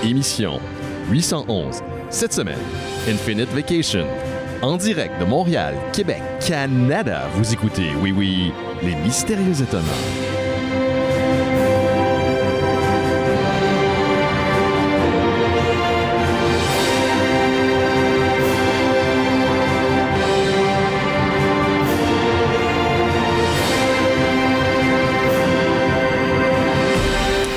Émission 811. Cette semaine, Infinite Vacation. En direct de Montréal, Québec, Canada, vous écoutez, oui, les Mystérieux Étonnants.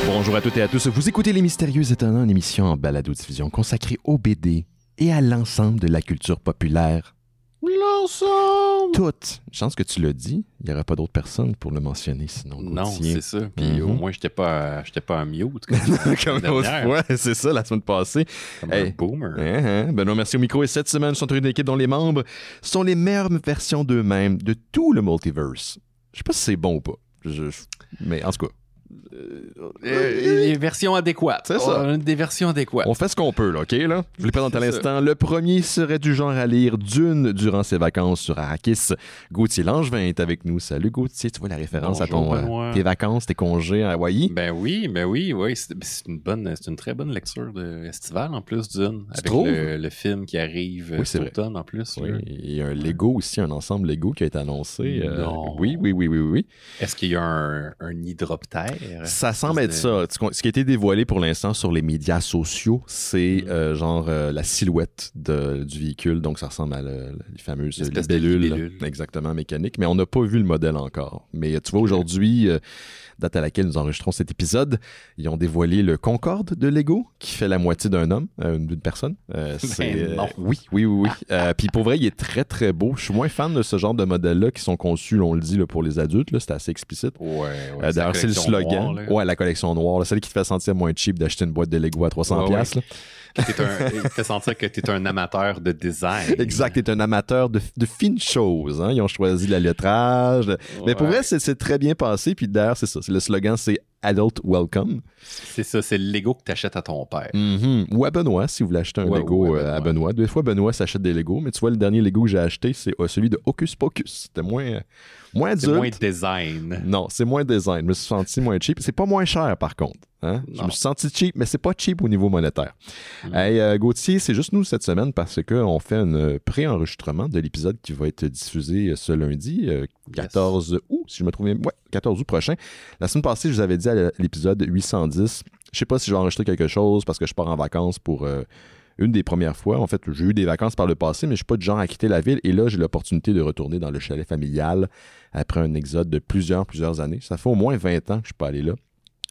Bonjour à toutes et à tous, vous écoutez Les Mystérieux Étonnants, une émission en balado-diffusion consacrée au BD et à l'ensemble de la culture populaire. L'ensemble! Toutes! Chance que tu l'as dit, il n'y aurait pas d'autres personnes pour le mentionner sinon. Non, c'est ça. Puis au moins, j'étais pas en mute. Comme l'autre fois, c'est ça, la semaine passée. Comme un boomer. Benoît, merci au micro. Et cette semaine, nous sommes une équipe dont les membres sont les meilleures versions d'eux-mêmes de tout le multiverse. Je sais pas si c'est bon ou pas. Mais en tout cas. Les versions adéquates. C'est ça. Des versions adéquates. On fait ce qu'on peut, là, OK? Là? Je vous les présente à l'instant. Le premier serait du genre à lire Dune durant ses vacances sur Arrakis. Gauthier Langevin est avec nous. Salut, Gauthier. Tu vois la référence Bonjour, à tes vacances, tes congés à Hawaï? Ben oui. C'est une très bonne lecture estivale, en plus, Dune. Avec le film qui arrive cet automne, en plus. Oui, il y a un Lego aussi, un ensemble Lego qui a été annoncé. Non. Oui. Est-ce qu'il y a un hydroptère? Ça semble être ça. Ce qui a été dévoilé pour l'instant sur les médias sociaux, c'est la silhouette du véhicule. Donc, ça ressemble à les fameuses libellules, exactement, mécaniques. Mais on n'a pas vu le modèle encore. Mais tu vois, aujourd'hui, date à laquelle nous enregistrons cet épisode, ils ont dévoilé le Concorde de Lego, qui fait la moitié d'un homme, d'une personne. Oui. Puis pour vrai, il est très, très beau. Je suis moins fan de ce genre de modèles-là qui sont conçus, on le dit, là, pour les adultes. Là, c'est assez explicite. Ouais, d'ailleurs, c'est le slogan. Ouais, la collection noire. Là, celle qui te fait sentir moins cheap d'acheter une boîte de Lego à 300$. Qui te fait sentir que tu es un amateur de design. Exact, tu es un amateur de fines choses. Hein? Ils ont choisi le lettrage. Mais pour vrai, c'est très bien passé. Puis d'ailleurs, c'est ça. Le slogan, c'est Adult Welcome. C'est ça, c'est le Lego que tu achètes à ton père. Ou à Benoît, si vous voulez acheter un Lego à Benoît. Des fois, Benoît s'achète des Legos, mais tu vois, le dernier Lego que j'ai acheté, c'est celui de Hocus Pocus. C'était moins adulte. C'est moins design. Non, c'est moins design. Je me suis senti moins cheap. C'est pas moins cher, par contre. Hein? Je me suis senti cheap, mais c'est pas cheap au niveau monétaire. Hey, Gauthier, c'est juste nous cette semaine parce qu'on fait un pré-enregistrement de l'épisode qui va être diffusé ce lundi, 14 août, si je me trouve bien. Ouais, 14 août prochain. La semaine passée, je vous avais dit à l'épisode 810, je sais pas si je vais enregistrer quelque chose parce que je pars en vacances pour une des premières fois. En fait, j'ai eu des vacances par le passé, mais je suis pas du genre à quitter la ville. Et là, j'ai l'opportunité de retourner dans le chalet familial après un exode de plusieurs années. Ça fait au moins 20 ans que je suis pas allé là.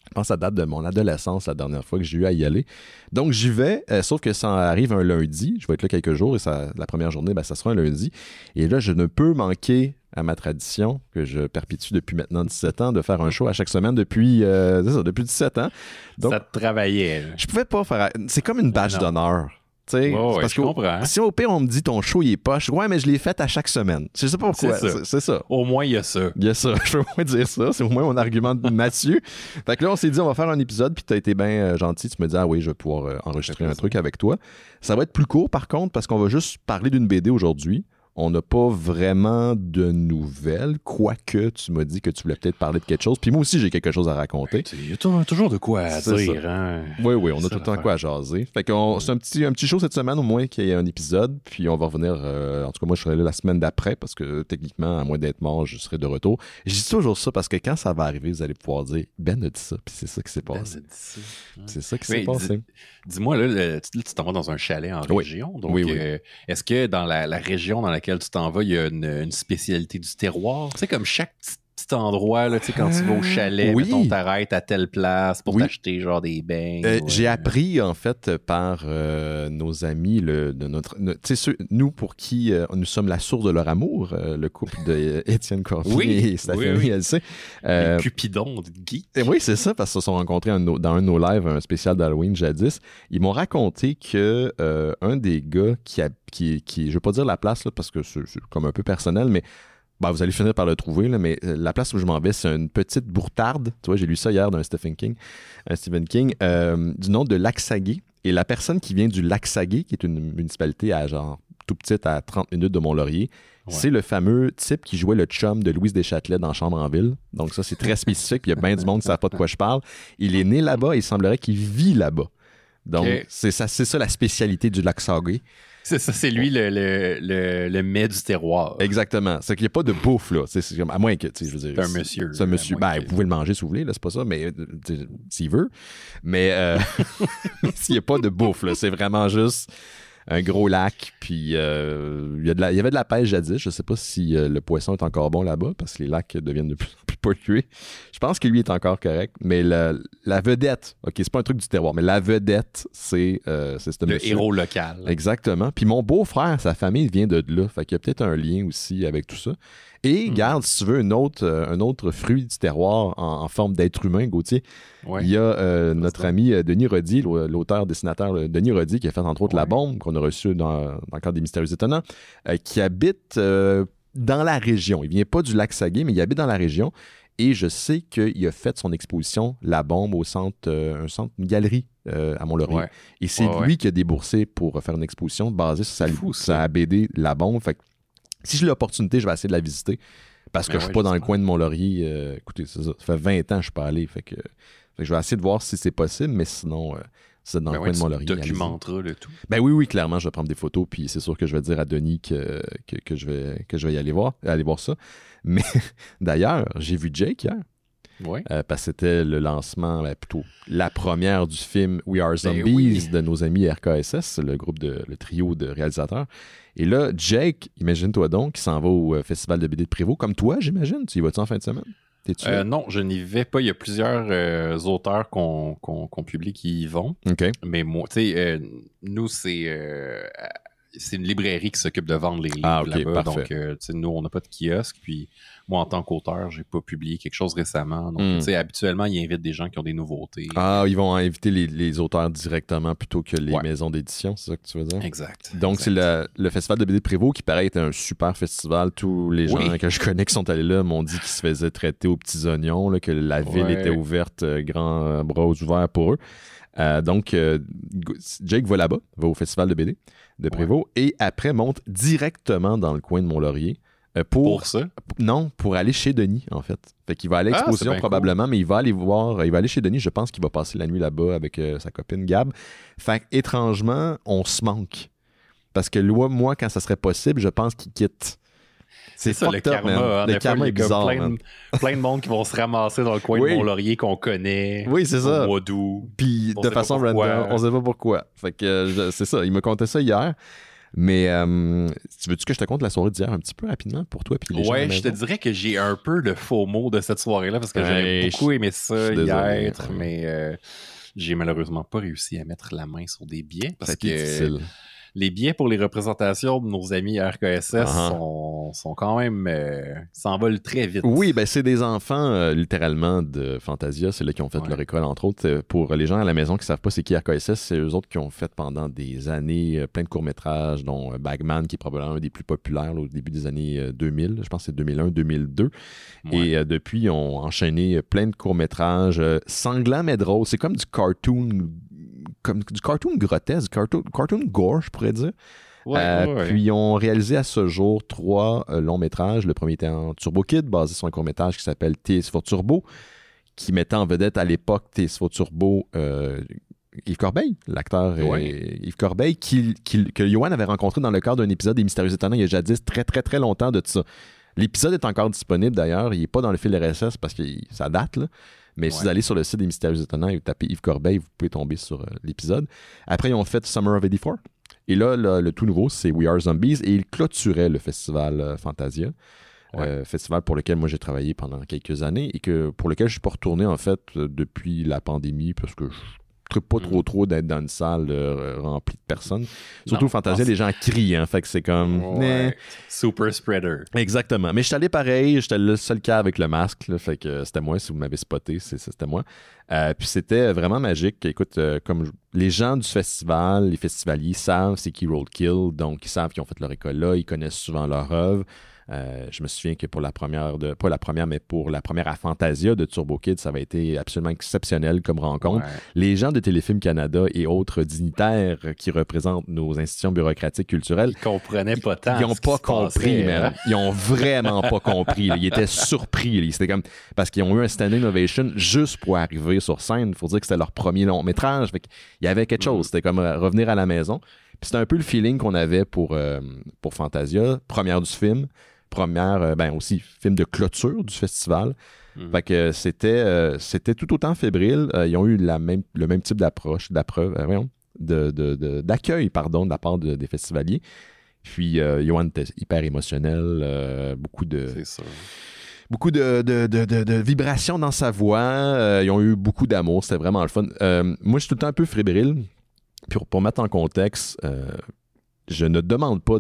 Je pense que ça date de mon adolescence, la dernière fois que j'ai eu à y aller. Donc, j'y vais, sauf que ça arrive un lundi. Je vais être là quelques jours et la première journée, ça sera un lundi. Et là, je ne peux manquer à ma tradition que je perpétue depuis maintenant 17 ans de faire un show à chaque semaine depuis 17 ans. Donc, ça te travaillait. Je pouvais pas faire... C'est comme une badge d'honneur. Parce je comprends. Si au pire on me dit ton show il est poche, ouais, mais je l'ai fait à chaque semaine. Je sais pas pourquoi. C'est ça. Au moins il y a ça. Il y a ça. Je peux au moins dire ça. C'est au moins mon argument de Mathieu. Fait que là, on s'est dit on va faire un épisode, puis t'as été bien gentil. Tu me dis oui, je vais pouvoir enregistrer un truc avec toi. Ça va être plus court par contre, parce qu'on va juste parler d'une BD aujourd'hui. On n'a pas vraiment de nouvelles, quoique tu m'as dit que tu voulais peut-être parler de quelque chose. Puis moi aussi, j'ai quelque chose à raconter. Il y a toujours de quoi à dire. Hein? Oui, on a tout le temps quoi à jaser. Fait que c'est un petit show cette semaine, au moins qu'il y ait un épisode. Puis on va revenir, en tout cas moi je serai là la semaine d'après, parce que techniquement, à moins d'être mort, je serai de retour. Je dis toujours ça parce que quand ça va arriver, vous allez pouvoir dire Ben a dit ça, puis c'est ça qui s'est passé. C'est ça qui s'est passé. Dis-moi, là, tu t'en vas dans un chalet en région. Donc, est-ce que dans la région dans laquelle tu t'en vas, il y a une spécialité du terroir? Tu sais, comme chaque petit endroit, là, tu sais, quand tu vas au chalet, mettons, t'arrêtes à telle place pour t'acheter genre des beignes. J'ai appris, en fait, par nos amis, nous pour qui nous sommes la source de leur amour, le couple de Étienne Cormier et Stéphanie Elsé. Cupidon de Guy. Oui, c'est ça, parce qu'ils se sont rencontrés dans un de nos lives, un spécial d'Halloween jadis. Ils m'ont raconté que un des gars qui je veux pas dire la place, là, parce que c'est comme un peu personnel, mais vous allez finir par le trouver, là, mais la place où je m'en vais, c'est une petite bourtarde. Tu vois, j'ai lu ça hier d'un Stephen King, du nom de Lac-Saguet. Et la personne qui vient du Lac-Saguet, qui est une municipalité à genre tout petite à 30 minutes de Mont-Laurier, c'est le fameux type qui jouait le chum de Louise Deschâtelet dans Chambre en ville. Donc ça, c'est très spécifique. Il y a bien du monde qui ne savent pas de quoi je parle. Il est né là-bas et il semblerait qu'il vit là-bas. Donc, c'est ça la spécialité du lac Saguenay. C'est ça, c'est lui le mets du terroir. Exactement. C'est qu'il n'y a pas de bouffe, là. C'est comme, à moins que, je veux dire... C'est un monsieur. C'est un monsieur. Ben, vous pouvez le manger si vous voulez, là, c'est pas ça, mais s'il veut. Mais s'il n'y a pas de bouffe, là, c'est vraiment juste un gros lac, puis il y avait de la pêche jadis. Je sais pas si le poisson est encore bon là-bas, parce que les lacs deviennent de plus en plus pollués. Je pense que lui est encore correct, mais la vedette, OK, c'est pas un truc du terroir, mais la vedette, c'est ce le monsieur. Héros local. Exactement. Puis mon beau-frère, sa famille vient de là, fait qu'il y a peut-être un lien aussi avec tout ça. Et garde, si tu veux, un autre fruit du terroir en forme d'être humain, Gauthier. Ouais. Il y a notre ami Denis Roddy, l'auteur-dessinateur Denis Roddy, qui a fait entre autres La Bombe, qu'on a reçu dans le cadre des Mystérieux Étonnants, qui habite dans la région. Il vient pas du lac Saguenay, mais il habite dans la région. Et je sais qu'il a fait son exposition La Bombe au centre, une galerie à Mont-Laurier. Ouais. Et c'est lui qui a déboursé pour faire une exposition basée sur sa BD La Bombe. Fait que, si j'ai l'opportunité, je vais essayer de la visiter. Parce que je suis pas dans le coin de Mont-Laurier. Écoutez, c'est ça. Ça fait 20 ans que je suis pas allé. Fait que je vais essayer de voir si c'est possible, mais sinon, c'est dans le coin de Mont-Laurier. Tu documenteras le tout. Ben oui, clairement, je vais prendre des photos, puis c'est sûr que je vais dire à Denis que je vais y aller voir ça. Mais d'ailleurs, j'ai vu Jake hier. Ouais. Parce que c'était le lancement, plutôt la première du film We Are Zombies de nos amis RKSS, le trio de réalisateurs. Et là, Jake, imagine-toi donc, qui s'en va au Festival de BD de Prévost, comme toi, j'imagine. Tu y vas-tu en fin de semaine? Non, je n'y vais pas. Il y a plusieurs auteurs qu'on publie qui y vont. OK. Mais moi, tu sais, nous, c'est une librairie qui s'occupe de vendre les livres là-bas. Parfait. Donc, nous, on n'a pas de kiosque. Puis, moi, en tant qu'auteur, j'ai pas publié quelque chose récemment. Donc, tu sais, habituellement, ils invitent des gens qui ont des nouveautés. Ah, ils vont inviter les auteurs directement plutôt que les maisons d'édition, c'est ça que tu veux dire? Exact. Donc, c'est le Festival de BD de Prévost qui, pareil, était un super festival. Tous les gens que je connais qui sont allés là m'ont dit qu'ils se faisaient traiter aux petits oignons, là, que la ville était ouverte, grands bras ouverts pour eux. Donc, Jake va là-bas, va au Festival de BD de Prévost, et après monte directement dans le coin de Mont-Laurier. Pour ça? Non, pour aller chez Denis, en fait. Fait qu'il va aller à l'exposition probablement, mais il va aller chez Denis. Je pense qu'il va passer la nuit là-bas avec sa copine Gab. Fait étrangement, on se manque. Parce que moi, quand ça serait possible, je pense qu'il quitte. C'est ça, le karma. Le karma est bizarre. Plein de monde qui vont se ramasser dans le coin de Mont-Laurier qu'on connaît. Oui, c'est ça. Au mois d'août. Puis de façon random, on sait pas pourquoi. Fait que c'est ça, il me contait ça hier. Mais tu veux-tu que je te conte la soirée d'hier un petit peu rapidement pour toi puis les gens? Ouais, je te dirais que j'ai un peu le faux mot de cette soirée-là parce que j'ai beaucoup aimé ça hier, mais j'ai malheureusement pas réussi à mettre la main sur des billets parce que difficile. Les billets pour les représentations de nos amis RKSS sont quand même s'envolent très vite. Oui, ben c'est des enfants littéralement de Fantasia, c'est là qui ont fait leur école entre autres. Pour les gens à la maison qui savent pas c'est qui RKSS, c'est eux autres qui ont fait pendant des années plein de courts-métrages, dont Bagman qui est probablement un des plus populaires là, au début des années 2000, je pense que c'est 2001-2002. Et depuis, ils ont enchaîné plein de courts-métrages sanglants mais drôles. C'est comme du cartoon grotesque, cartoon gore, je pourrais dire. Puis ils ont réalisé à ce jour 3 longs métrages. Le premier était en Turbo Kid, basé sur un court métrage qui s'appelle TS for Turbo, qui mettait en vedette à l'époque TS for Turbo Yves Corbeil, l'acteur Yves Corbeil, que Yoann avait rencontré dans le cadre d'un épisode des Mystérieux Étonnants il y a jadis très très très longtemps de ça. L'épisode est encore disponible d'ailleurs, il n'est pas dans le fil RSS parce que ça date là. Mais si vous allez sur le site des Mystérieux Étonnants et vous tapez Yves Corbeil, vous pouvez tomber sur l'épisode. Après, ils ont fait Summer of 84. Et là, le tout nouveau, c'est We Are Zombies. Et ils clôturaient le festival Fantasia. Festival pour lequel moi j'ai travaillé pendant quelques années et pour lequel je suis pas retourné en fait depuis la pandémie parce que je pas trop d'être dans une salle remplie de personnes. Surtout Fantasia, les gens crient, hein, fait que c'est comme... Super spreader. Exactement. Mais je suis allé pareil, j'étais le seul cas avec le masque, là, fait que c'était moi, si vous m'avez spoté, c'était moi. Puis c'était vraiment magique. Écoute, comme les gens du festival, les festivaliers savent c'est qui Roadkill, donc ils savent qu'ils ont fait leur école là, ils connaissent souvent leur œuvre. Je me souviens que pour la première, pas la première, mais pour la première à Fantasia de Turbo Kid, ça avait été absolument exceptionnel comme rencontre. Ouais. Les gens de Téléfilm Canada et autres dignitaires qui représentent nos institutions bureaucratiques culturelles... Ils comprenaient pas tant. Ils n'ont pas compris, mais ils ont vraiment pas compris. Ils étaient surpris. C'était comme... Parce qu'ils ont eu un standing ovation juste pour arriver sur scène. Il faut dire que c'était leur premier long métrage. Il y avait quelque chose. C'était comme revenir à la maison. Puis c'était un peu le feeling qu'on avait pour Fantasia. Première du film. Première, aussi, film de clôture du festival. Fait que c'était tout autant fébrile. Ils ont eu le même type d'accueil, de la part des festivaliers. Puis, Yoann était hyper émotionnel. Beaucoup de vibrations dans sa voix. Ils ont eu beaucoup d'amour. C'était vraiment le fun. Moi, je suis tout le temps un peu fébrile. Puis pour mettre en contexte, je ne demande pas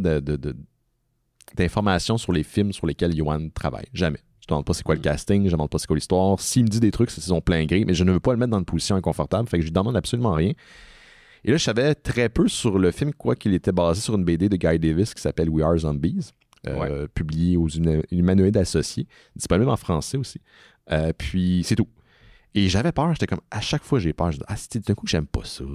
d'informations sur les films sur lesquels Yoann travaille. Jamais. Je ne demande pas c'est quoi le casting, je ne demande pas c'est quoi l'histoire. S'il me dit des trucs, c'est son plein gré, mais je ne veux pas le mettre dans une position inconfortable. Fait que je lui demande absolument rien. Et là, je savais très peu sur le film, quoi qu'il était basé sur une BD de Guy Davis qui s'appelle We Are Zombies, publié aux Humanoïdes Associés, disponible en français aussi. Puis c'est tout. Et j'avais peur, j'étais comme, à chaque fois j'ai peur, je dis, d'un coup, j'aime pas ça.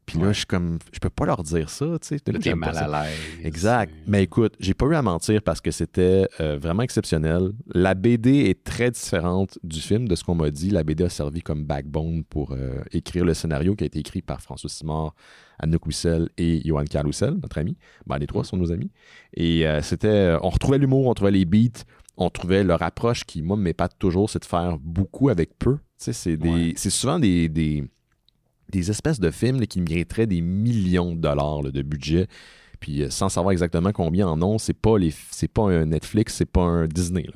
Puis là, je peux pas leur dire ça, tu sais. T'es mal à l'aise. Exact. Mais écoute, j'ai pas eu à mentir parce que c'était vraiment exceptionnel. La BD est très différente du film, de ce qu'on m'a dit. La BD a servi comme backbone pour écrire le scénario qui a été écrit par François Simard, Anouk Wissel et Yoann Caroussel, notre ami. Les trois sont nos amis. Et on retrouvait l'humour, on trouvait les beats, on trouvait leur approche qui, moi, m'épate toujours, c'est de faire beaucoup avec peu. Tu sais, c'est souvent des espèces de films là, qui mériteraient des millions de dollars là, de budget, puis sans savoir exactement combien en ont, c'est pas un Netflix, c'est pas un Disney. Là.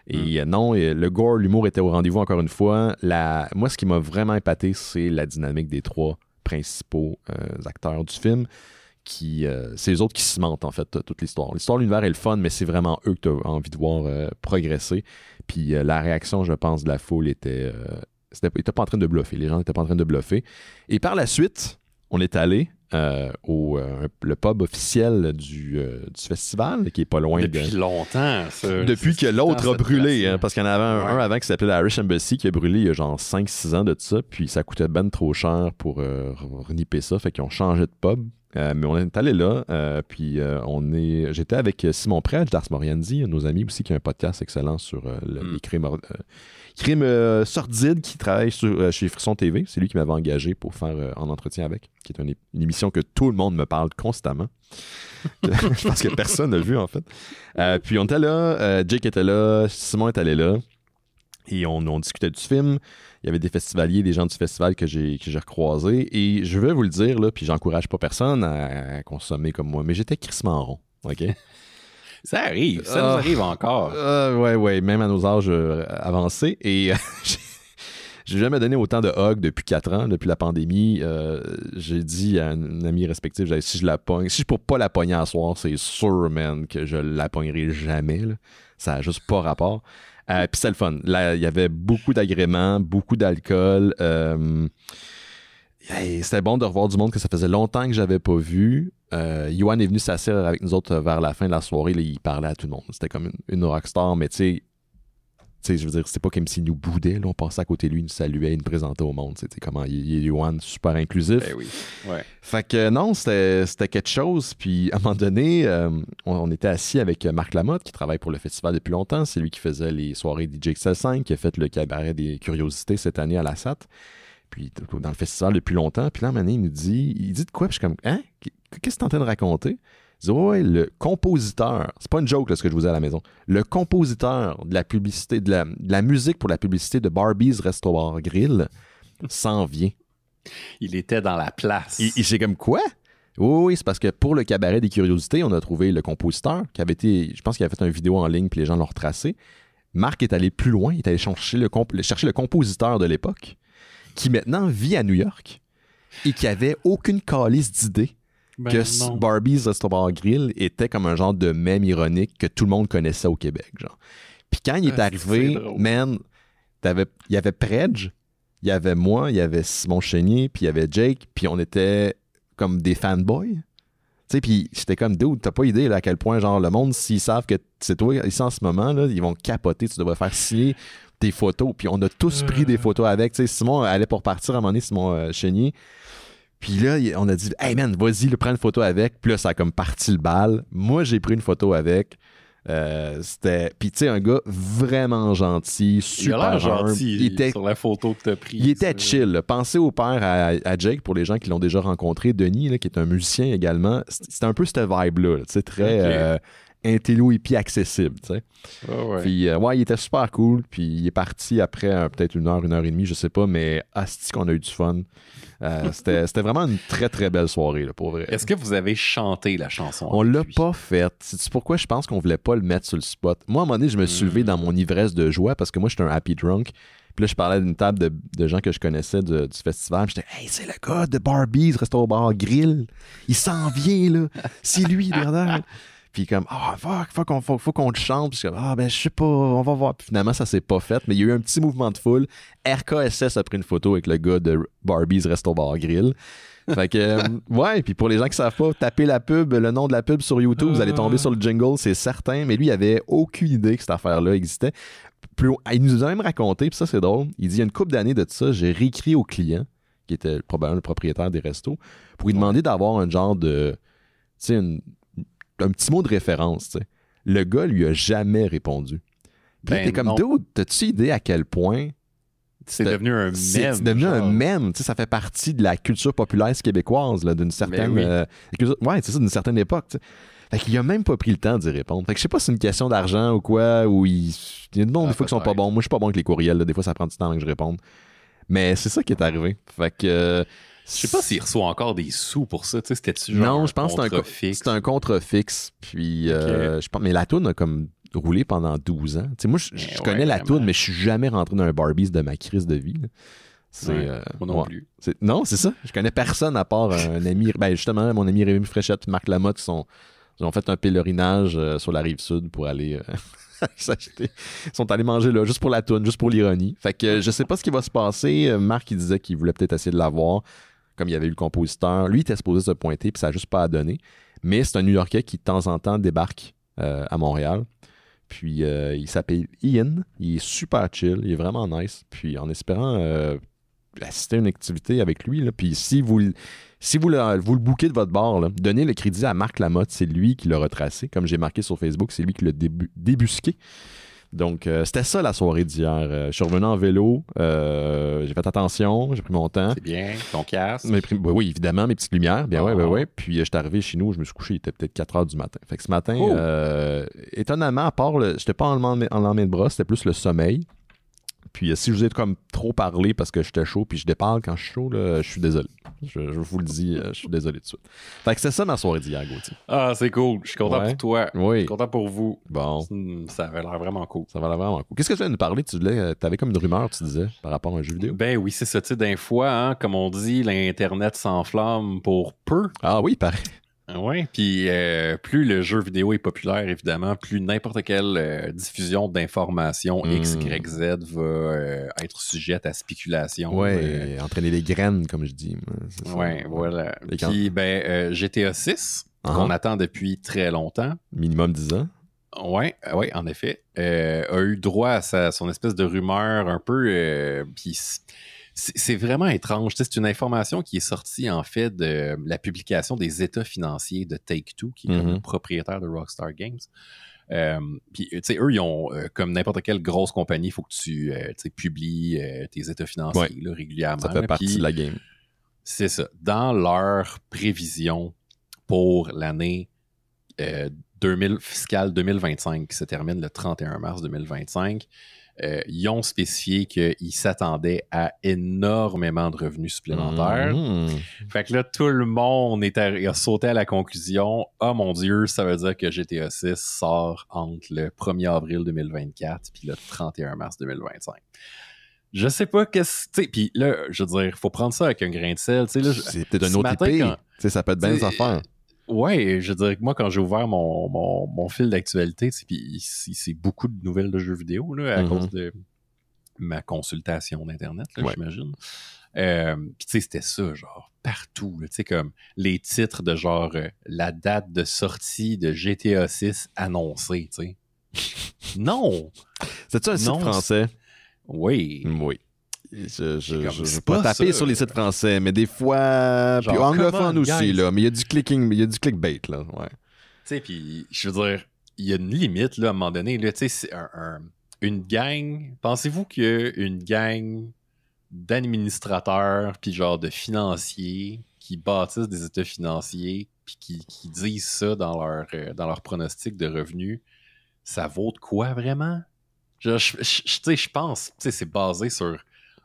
Et non, le gore, l'humour était au rendez-vous encore une fois. Moi, ce qui m'a vraiment épaté, c'est la dynamique des trois principaux acteurs du film. C'est eux autres qui cimentent en fait toute l'histoire. L'histoire de l'univers est le fun, mais c'est vraiment eux que tu as envie de voir progresser. Puis la réaction, je pense, de la foule était... ils n'étaient pas en train de bluffer. Les gens n'étaient pas en train de bluffer. Et par la suite, on est allé le pub officiel du festival, qui est pas loin depuis longtemps, ça. Depuis que l'autre a brûlé. Hein, parce qu'il y en avait un avant qui s'appelait l'Irish Embassy qui a brûlé il y a genre 5-6 ans de ça. Puis ça coûtait ben trop cher pour reniper ça. Fait qu'ils ont changé de pub. Mais on est allé là, puis j'étais avec Simon Predge d'Ars Moriendi, nos amis aussi, qui a un podcast excellent sur les crimes sordides, qui travaille chez Frisson TV. C'est lui qui m'avait engagé pour faire En entretien avec, qui est une émission que tout le monde me parle constamment. Je pense que personne n'a vu, en fait. Puis on était là, Jake était là, Simon est allé là, et on discutait du film. Il y avait des festivaliers, des gens du festival que j'ai recroisés. Et je vais vous le dire, là, puis j'encourage pas personne à consommer comme moi, mais j'étais crissement rond. OK? Ça arrive. Ça nous arrive encore. Ouais. Même à nos âges avancés. Et j'ai jamais donné autant de hugs depuis 4 ans, depuis la pandémie. J'ai dit à un ami respectif, si je la pogne, si je peux pas la pogner à soir, c'est sûr, man, que je la pognerai jamais. Là. Ça n'a juste pas rapport. Puis c'est le fun. Là, il y avait beaucoup d'agréments, beaucoup d'alcool. C'était bon de revoir du monde que ça faisait longtemps que j'avais pas vu. Yoann est venu s'asseoir avec nous autres vers la fin de la soirée. Là, il parlait à tout le monde. C'était comme une rockstar, mais tu sais, je veux dire, c'était pas comme s'il nous boudait. Là. On passait à côté de lui, il nous saluait, il nous présentait au monde. C'était comment il est Yoann, super inclusif. Ben oui. Ouais. Fait que non, c'était quelque chose. Puis à un moment donné, on était assis avec Marc Lamotte, qui travaille pour le festival depuis longtemps. C'est lui qui faisait les soirées DJ XL5, qui a fait le cabaret des curiosités cette année à la SAT. Puis dans le festival depuis longtemps. Puis là, à un moment donné, il dit de quoi? Puis je suis comme, hein? Qu'est-ce que tu es en train de raconter? Il dit, ouais, le compositeur, c'est pas une joke là, ce que je vous dis à la maison, le compositeur de la publicité, de la musique pour la publicité de Barbie's Restaurant Grill s'en vient. Il était dans la place. J'ai comme, quoi? Oui, c'est parce que pour le cabaret des curiosités, on a trouvé le compositeur qui avait été, je pense qu'il avait fait une vidéo en ligne puis les gens l'ont retracé. Marc est allé plus loin, il est allé chercher le compositeur de l'époque qui maintenant vit à New York et qui avait aucune calice d'idée que Barbie's Restaurant Grill était comme un genre de mème ironique que tout le monde connaissait au Québec, genre. Puis quand il est arrivé, man, il y avait Predge, il y avait moi, il y avait Simon Chénier, puis il y avait Jake, puis on était comme des fanboys. sais, puis j'étais comme, dude, t'as pas idée là, à quel point, genre, le monde, s'ils savent que c'est toi ici en ce moment, là, ils vont capoter. Tu devrais faire signer tes photos. Puis on a tous pris des photos avec. Tu sais, Simon allait pour partir à un moment donné, Simon Chénier. Puis là, on a dit, hey man, vas-y, prends une photo avec. Puis là, ça a comme parti le bal. Moi, j'ai pris une photo avec. C'était. Puis tu sais, un gars vraiment gentil, super il a l'air gentil. Il était sur la photo que t'as prise. Il était chill. Là. Pensez au père à Jake, pour les gens qui l'ont déjà rencontré. Denis, là, qui est un musicien également. C'était un peu cette vibe-là. Tu sais, très intello et puis accessible. Tu sais. Puis il était super cool. Puis il est parti après peut-être 1 heure et demie, je sais pas. Mais asti qu'on a eu du fun. C'était vraiment une très très belle soirée là, pour vrai. Est-ce que vous avez chanté la chanson? On l'a pas faite. C'est pourquoi je pense qu'on voulait pas le mettre sur le spot. Moi, à un moment donné, je me suis levé dans mon ivresse de joie parce que moi, j'étais un happy drunk. Puis là, je parlais d'une table de gens que je connaissais du festival. J'étais, hey, c'est le gars de Barbies, Resto Bar Grill. Il s'en vient, là. C'est lui, derrière. Puis comme, faut qu'on le chante. Puis comme, ben, je sais pas, on va voir. Puis finalement, ça s'est pas fait, mais il y a eu un petit mouvement de foule. RKSS a pris une photo avec le gars de Barbies Resto Bar Grill. Fait que, puis pour les gens qui savent pas, tapez le nom de la pub sur YouTube, vous allez tomber sur le jingle, c'est certain. Mais lui, il avait aucune idée que cette affaire-là existait. Il nous a même raconté, puis ça, c'est drôle. Il dit, il y a une couple d'années de ça, j'ai réécrit au client, qui était probablement le propriétaire des restos, pour lui demander d'avoir un genre de, tu sais, un petit mot de référence, tu sais. Le gars lui a jamais répondu. Puis t'es comme, dude, t'as-tu idée à quel point c'est devenu un mème? C'est devenu un mème, tu sais, ça fait partie de la culture populaire québécoise, là, d'une certaine... c'est ça, d'une certaine époque, tu sais. Fait qu'il a même pas pris le temps d'y répondre. Fait que je sais pas si c'est une question d'argent ou quoi, ou il y a des fois qui sont pas bons. Moi, je suis pas bon avec les courriels, là. Des fois, ça prend du temps avant que je réponde. Mais c'est ça qui est arrivé. Fait que... Je sais pas s'il reçoit encore des sous pour ça. Tu sais, c'était-tu genre non, je pense que c'est un contrat fixe. Puis, je pense, mais la toune a comme roulé pendant 12 ans. Tu sais, moi, je connais la toune, mais je suis jamais rentré dans un Barbies de ma crise de vie. Moi non plus. Non, c'est ça. Je connais personne à part un ami. Ben, justement, mon ami Rémi Fréchette et Marc Lamotte ils ont fait un pèlerinage sur la Rive-Sud pour aller... s'acheter. Ils sont allés manger là, juste pour la toune, juste pour l'ironie. Fait que je sais pas ce qui va se passer. Marc, il disait qu'il voulait peut-être essayer de l'avoir. Comme il y avait eu le compositeur. Lui, il était supposé se pointer, puis ça n'a juste pas à donner. Mais c'est un New-Yorkais qui, de temps en temps, débarque à Montréal. Puis, il s'appelle Ian. Il est super chill. Il est vraiment nice. Puis, en espérant assister à une activité avec lui, là, puis si vous le bouquez de votre bord, là, donnez le crédit à Marc Lamotte. C'est lui qui l'a retracé. Comme j'ai marqué sur Facebook, c'est lui qui l'a débusqué. Donc, c'était ça la soirée d'hier. Je suis revenu en vélo, j'ai fait attention, j'ai pris mon temps. C'est bien, ton casque. Oui, évidemment, mes petites lumières. Bien, ouais. Puis, je suis arrivé chez nous, je me suis couché, il était peut-être 4 heures du matin. Fait que ce matin, étonnamment, à part, j'étais pas en lendemain de bras, c'était plus le sommeil. Puis si je vous ai comme trop parlé parce que j'étais chaud, puis je déparle quand je suis chaud, là, je suis désolé. Je vous le dis, je suis désolé de suite. Fait que c'est ça ma soirée d'hier, Gauthier. Ah, c'est cool. Je suis content pour toi. Oui. Je suis content pour vous. Bon. Ça avait l'air vraiment cool. Ça avait l'air vraiment cool. Qu'est-ce que tu viens de nous parler? Tu avais comme une rumeur, tu disais, par rapport à un jeu vidéo? Ben oui, c'est ça. Tu sais, d'un fois, hein, comme on dit, l'Internet s'enflamme pour peu. Ah oui, pareil. Oui, puis plus le jeu vidéo est populaire, évidemment, plus n'importe quelle diffusion d'informations X, Y, Z va être sujette à spéculation. Oui, entraîner des graines, comme je dis. Oui, voilà. Puis, GTA 6, qu'on attend depuis très longtemps. Minimum 10 ans. Oui, en effet. A eu droit à son espèce de rumeur un peu... puis c'est vraiment étrange. C'est une information qui est sortie, en fait, de la publication des états financiers de Take-Two, qui est comme le propriétaire de Rockstar Games. Puis, tu sais, eux, ils ont, comme n'importe quelle grosse compagnie, il faut que tu publies tes états financiers là, régulièrement. Ça fait partie de la game. C'est ça. Dans leur prévision pour l'année fiscale 2025, qui se termine le 31 mars 2025, ils ont spécifié qu'ils s'attendaient à énormément de revenus supplémentaires. Fait que là, tout le monde a sauté à la conclusion « Oh mon Dieu, ça veut dire que GTA 6 sort entre le 1er avril 2024 puis le 31 mars 2025. » Je sais pas qu'est-ce... Tu sais, puis là, je veux dire, il faut prendre ça avec un grain de sel. C'est peut-être un autre IP. Ça peut être bien des affaires. Ouais, je dirais que moi, quand j'ai ouvert mon fil d'actualité, puis c'est beaucoup de nouvelles de jeux vidéo là, à cause de ma consultation d'Internet, là, j'imagine. Puis tu sais, c'était ça, genre, partout. Tu sais, comme les titres de genre la date de sortie de GTA 6 annoncée, tu sais. Non! C'est-tu un site français? Oui. Oui. Je ne vais pas taper sur les sites français, mais des fois, puis anglophone aussi, là, mais il y a du clickbait, là, ouais. Tu sais, puis je veux dire, il y a une limite, là, à un moment donné, là, tu sais, c'est une gang, pensez-vous qu'une gang d'administrateurs puis genre de financiers qui bâtissent des états financiers puis qui disent ça dans leur pronostic de revenus, ça vaut de quoi vraiment? Genre, je pense, c'est basé sur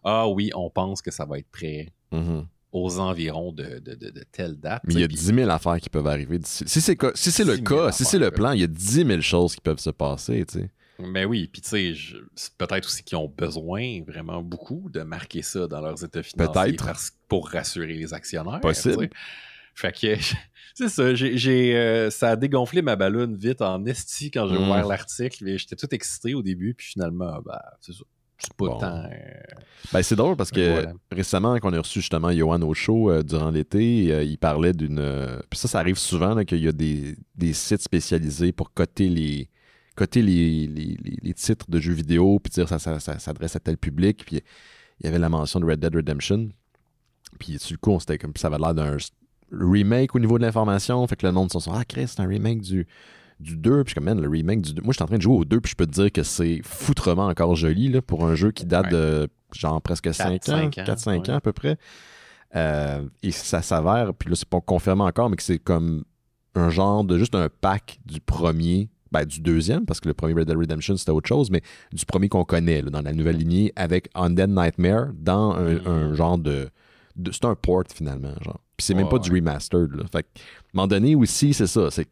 ah oui, on pense que ça va être prêt aux environs de telle date. Mais il y a 10 000 affaires qui peuvent arriver d'ici. Si c'est le cas, si c'est le plan, il y a 10 000 choses qui peuvent se passer, tu sais. Mais oui, puis tu sais, peut-être aussi qu'ils ont besoin vraiment beaucoup de marquer ça dans leurs états financiers pour rassurer les actionnaires. Possible. T'sais. Fait que c'est ça, ça a dégonflé ma balloune vite en esti quand j'ai ouvert l'article. Et j'étais tout excité au début, puis finalement, c'est ça. C'est pas tant. C'est drôle parce que récemment, quand on a reçu justement Yoann au show durant l'été, il parlait d'une. Puis ça arrive souvent là, qu'il y a des sites spécialisés pour coter les titres de jeux vidéo, puis dire ça s'adresse à tel public. Puis il y avait la mention de Red Dead Redemption. Puis du coup, c'était comme ça avait l'air d'un remake au niveau de l'information. Fait que le monde se dit ah, Chris, c'est un remake du 2. Puis je suis comme, man, le remake du 2. Moi, je suis en train de jouer au 2, puis je peux te dire que c'est foutrement encore joli là, pour un jeu qui date de genre presque 4-5 ans à peu près. Et ça s'avère, puis là, c'est pas confirmé encore, mais que c'est comme un genre de juste un pack du premier. Du deuxième, parce que le premier Red Dead Redemption, c'était autre chose, mais du premier qu'on connaît, là, dans la nouvelle lignée, avec Undead Nightmare, dans un genre de c'est un port, finalement, genre. Puis c'est même pas du remastered, là. Fait que, à un moment donné, aussi, c'est ça, c'est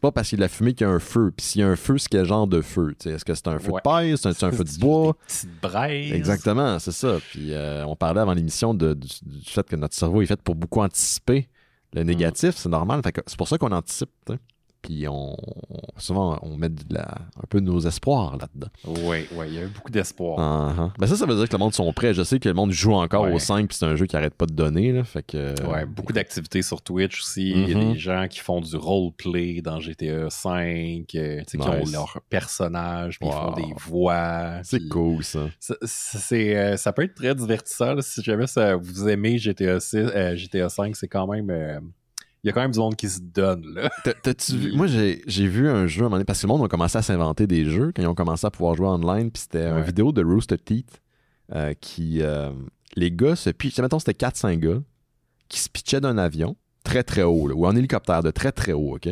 pas parce qu'il y a de la fumée qu'il y a un feu. Puis s'il y a un feu, c'est quel genre de feu? T'sais? Est-ce que c'est un feu de paille? C'est un feu de bois? Des petites braises. Exactement, c'est ça. Puis on parlait avant l'émission du fait que notre cerveau est fait pour beaucoup anticiper le négatif, c'est normal. Fait que c'est pour ça qu'on anticipe, t'sais. Puis souvent, on met un peu de nos espoirs là-dedans. Oui, il y a eu beaucoup d'espoir. Ça veut dire que le monde sont prêts. Je sais que le monde joue encore au 5, puis c'est un jeu qui arrête pas de donner. Là, fait que, beaucoup d'activités sur Twitch aussi. Il y a des gens qui font du roleplay dans GTA 5, qui ont leur personnage, puis ils font des voix. C'est cool, ça. Ça peut être très divertissant. Là, si jamais vous aimez GTA 5, c'est quand même... Il y a quand même du monde qui se donne, là. T'as-tu vu? Moi, j'ai vu un jeu à un moment donné, parce que le monde a commencé à s'inventer des jeux quand ils ont commencé à pouvoir jouer online, puis c'était une vidéo de Rooster Teeth les gars se pitchaient, mettons c'était 4-5 gars qui se pitchaient d'un avion très très haut, là, ou en hélicoptère de très très haut, OK?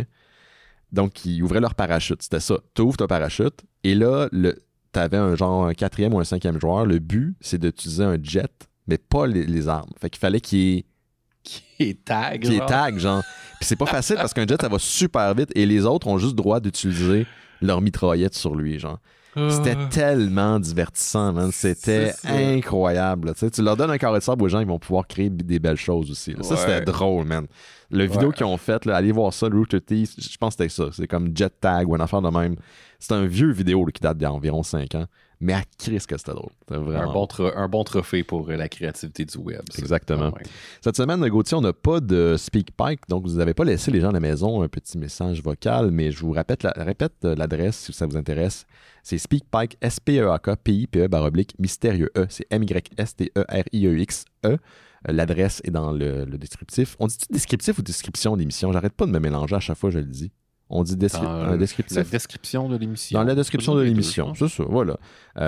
Donc, ils ouvraient leur parachute. C'était ça. Tu ouvres ton parachute, et là, t'avais un 4e ou un 5e joueur. Le but, c'est d'utiliser un jet, mais pas les armes. Fait qu'il fallait qu'il est tag, genre. Puis c'est pas facile parce qu'un jet, ça va super vite et les autres ont juste droit d'utiliser leur mitraillette sur lui, genre. C'était tellement divertissant, man. C'était incroyable. Tu leur donnes un carré de sable aux gens, ils vont pouvoir créer des belles choses aussi. Ça, c'était drôle, man. Le vidéo qu'ils ont fait, là, allez voir ça, le Rooster Teeth, je pense que c'était ça. C'est comme Jet Tag ou une affaire de même. C'est un vieux vidéo là, qui date d'environ 5 ans. Mais à Chris que c'était drôle. Vraiment... Un bon trophée pour la créativité du web. Ça. Exactement. Cette semaine, Gauthier, on n'a pas de SpeakPipe, donc vous n'avez pas laissé les gens à la maison un petit message vocal, mais je vous répète l'adresse si ça vous intéresse. C'est SpeakPipe, SPEAK, mystérieux E. C'est MYSTERIEXE. L'adresse est dans le descriptif. On dit-tu descriptif ou description d'émission? J'arrête pas de me mélanger à chaque fois que je le dis. On dit descriptif. La description de l'émission. Dans la description de l'émission, c'est ça, voilà.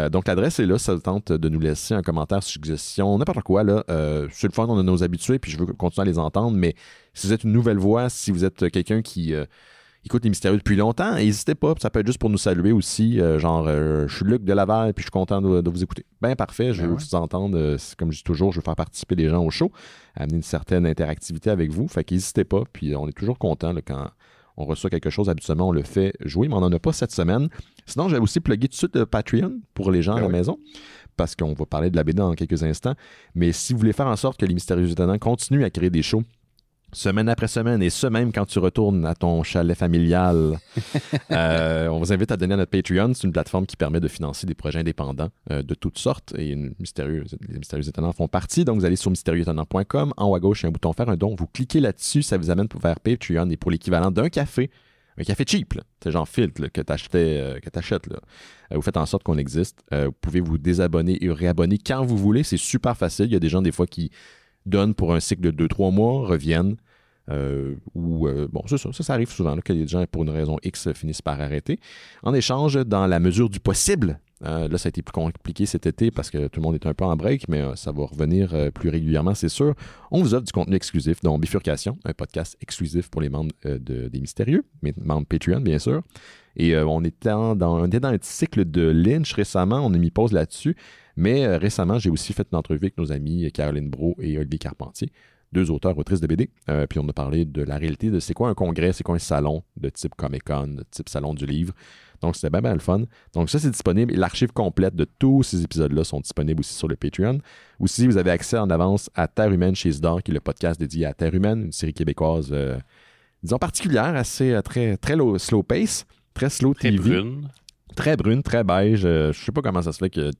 Donc, l'adresse est là. Ça tente de nous laisser un commentaire, suggestion, n'importe quoi. Là. C'est le fun, on a nos habitués, puis je veux continuer à les entendre. Mais si vous êtes une nouvelle voix, si vous êtes quelqu'un qui écoute Les Mystérieux depuis longtemps, n'hésitez pas. Ça peut être juste pour nous saluer aussi. Je suis Luc de Laval, puis je suis content de vous écouter. Bien, parfait. Je veux vous entendre. Comme je dis toujours, je veux faire participer les gens au show, amener une certaine interactivité avec vous. Fait qu'hésitez pas. Puis on est toujours content là, quand on reçoit quelque chose, habituellement, on le fait jouer, mais on n'en a pas cette semaine. Sinon, j'avais aussi plugué tout de suite Patreon pour les gens à la maison, parce qu'on va parler de la BD dans quelques instants. Mais si vous voulez faire en sorte que les Mystérieux Étonnants continuent à créer des shows semaine après semaine, et ce même quand tu retournes à ton chalet familial. On vous invite à donner à notre Patreon. C'est une plateforme qui permet de financer des projets indépendants de toutes sortes, et les Mystérieux Étonnants font partie. Donc, vous allez sur mystérieuxétonnant.com. En haut à gauche, il y a un bouton « Faire un don ». Vous cliquez là-dessus, ça vous amène vers Patreon, et pour l'équivalent d'un café, un café cheap, c'est genre filtre là, que tu achètes. Vous faites en sorte qu'on existe. Vous pouvez vous désabonner et réabonner quand vous voulez. C'est super facile. Il y a des gens, des fois, qui donnent pour un cycle de 2-3 mois, reviennent. Bon, c'est ça. Ça arrive souvent là, que les gens, pour une raison X, finissent par arrêter. En échange, dans la mesure du possible, là, ça a été plus compliqué cet été parce que tout le monde est un peu en break, mais ça va revenir plus régulièrement, c'est sûr. On vous offre du contenu exclusif, dont Bifurcation, un podcast exclusif pour les membres des Mystérieux, mais membres Patreon, bien sûr. Et on était dans un petit cycle de Lynch récemment, on a mis pause là-dessus, mais récemment, j'ai aussi fait une entrevue avec nos amis Caroline Brault et Olivier Carpentier, 2 auteurs, autrices de BD, puis on a parlé de la réalité de c'est quoi un congrès, c'est quoi un salon de type Comic-Con, de type salon du livre. Donc, c'était bien le fun. Donc, ça, c'est disponible. Et l'archive complète de tous ces épisodes-là sont disponibles aussi sur le Patreon. Aussi, vous avez accès en avance à Terre Humaine chez Isidore, qui est le podcast dédié à Terre Humaine, une série québécoise, disons, particulière, assez très slow pace, très slow TV. Très brune, très beige. Je sais pas comment ça se fait que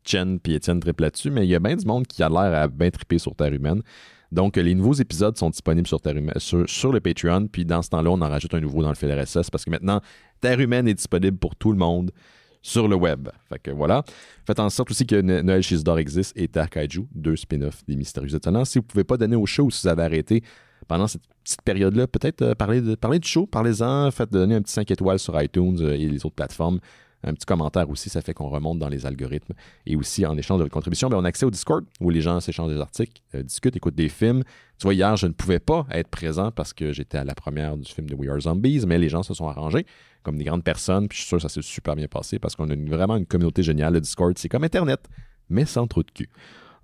Chen et Étienne trippent là-dessus, mais il y a bien du monde qui a l'air à bien tripper sur Terre Humaine. Donc, les nouveaux épisodes sont disponibles sur le Patreon, puis dans ce temps-là, on en rajoute un nouveau dans le fil RSS parce que maintenant, Terre Humaine est disponible pour tout le monde sur le web. Fait que voilà. Faites en sorte aussi que Noël chez Isidore existe et Terre Kaiju, 2 spin-offs des Mystérieux Étonnants. Si vous ne pouvez pas donner au show ou si vous avez arrêté pendant cette petite période-là, peut-être parler du show, parlez-en, faites donner un petit 5 étoiles sur iTunes et les autres plateformes. Un petit commentaire aussi, ça fait qu'on remonte dans les algorithmes. Et aussi, en échange de votre contribution, on a accès au Discord où les gens s'échangent des articles, discutent, écoutent des films. Tu vois, hier, je ne pouvais pas être présent parce que j'étais à la première du film de We Are Zombies, mais les gens se sont arrangés comme des grandes personnes. Puis je suis sûr que ça s'est super bien passé parce qu'on a vraiment une communauté géniale. Le Discord, c'est comme Internet, mais sans trop de cul.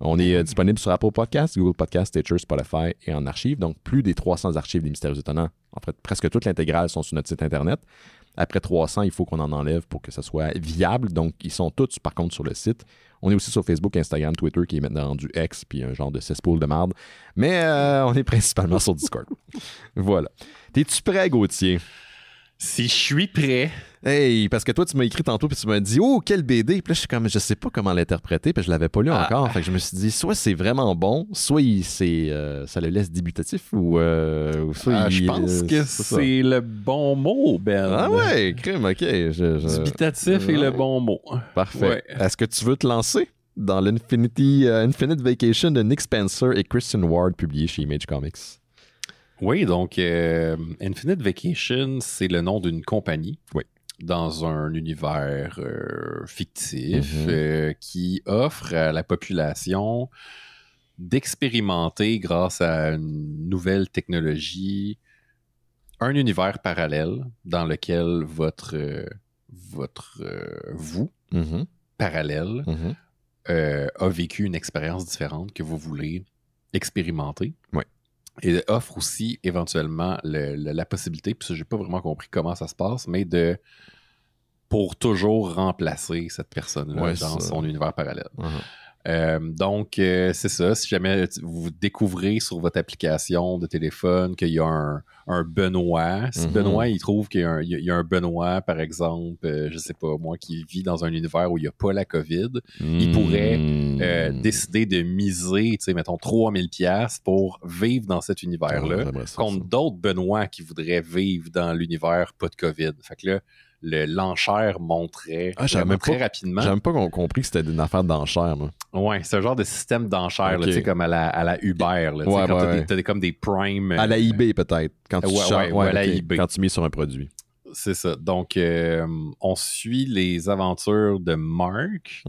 On est disponible sur Apple Podcasts, Google Podcasts, Stitcher, Spotify et en archives. Donc, plus des 300 archives des Mystérieux Étonnants. En fait, presque toute l'intégrale sont sur notre site Internet. Après 300, il faut qu'on en enlève pour que ça soit viable. Donc, ils sont tous, par contre, sur le site. On est aussi sur Facebook, Instagram, Twitter, qui est maintenant rendu X, puis un genre de cesspool de marde. Mais on est principalement sur Discord. Voilà. T'es-tu prêt, Gauthier? Si je suis prêt. Hey, parce que toi, tu m'as écrit tantôt, puis tu m'as dit « Oh, quel BD! » Puis là, je suis comme, je sais pas comment l'interpréter, puis je l'avais pas lu encore. Fait que je me suis dit, soit c'est vraiment bon, soit ça le laisse débutatif, ou soit je pense que c'est le bon mot, Ben. Ah ouais, crime, OK. Dubitatif est le bon mot. Parfait. Ouais. Est-ce que tu veux te lancer dans l'Infinite Vacation de Nick Spencer et Christian Ward, publié chez Image Comics? Oui, donc Infinite Vacation, c'est le nom d'une compagnie. Oui. Dans un univers fictif qui offre à la population d'expérimenter grâce à une nouvelle technologie un univers parallèle dans lequel votre vous parallèle a vécu une expérience différente que vous voulez expérimenter. Oui. Et offre aussi éventuellement la possibilité, puis ça, j'ai pas vraiment compris comment ça se passe, mais pour toujours remplacer cette personne-là dans son univers parallèle. Donc, c'est ça. Si jamais vous découvrez sur votre application de téléphone qu'il y a un Benoît, si Benoît, il trouve qu'il y a un Benoît, par exemple, je sais pas, moi, qui vit dans un univers où il n'y a pas la COVID, il pourrait décider de miser, tu sais, mettons, 3000$ pour vivre dans cet univers-là, contre d'autres Benoît qui voudraient vivre dans l'univers pas de COVID. Fait que là, l'enchère monterait très rapidement. J'avais même pas compris que c'était une affaire d'enchère, moi. Ouais, c'est un genre de système d'enchère, là, comme à la Uber. Là, quand t'as comme des Prime. À la eBay, peut-être. Quand tu à la eBay. Quand tu mets sur un produit. C'est ça. Donc, on suit les aventures de Mark.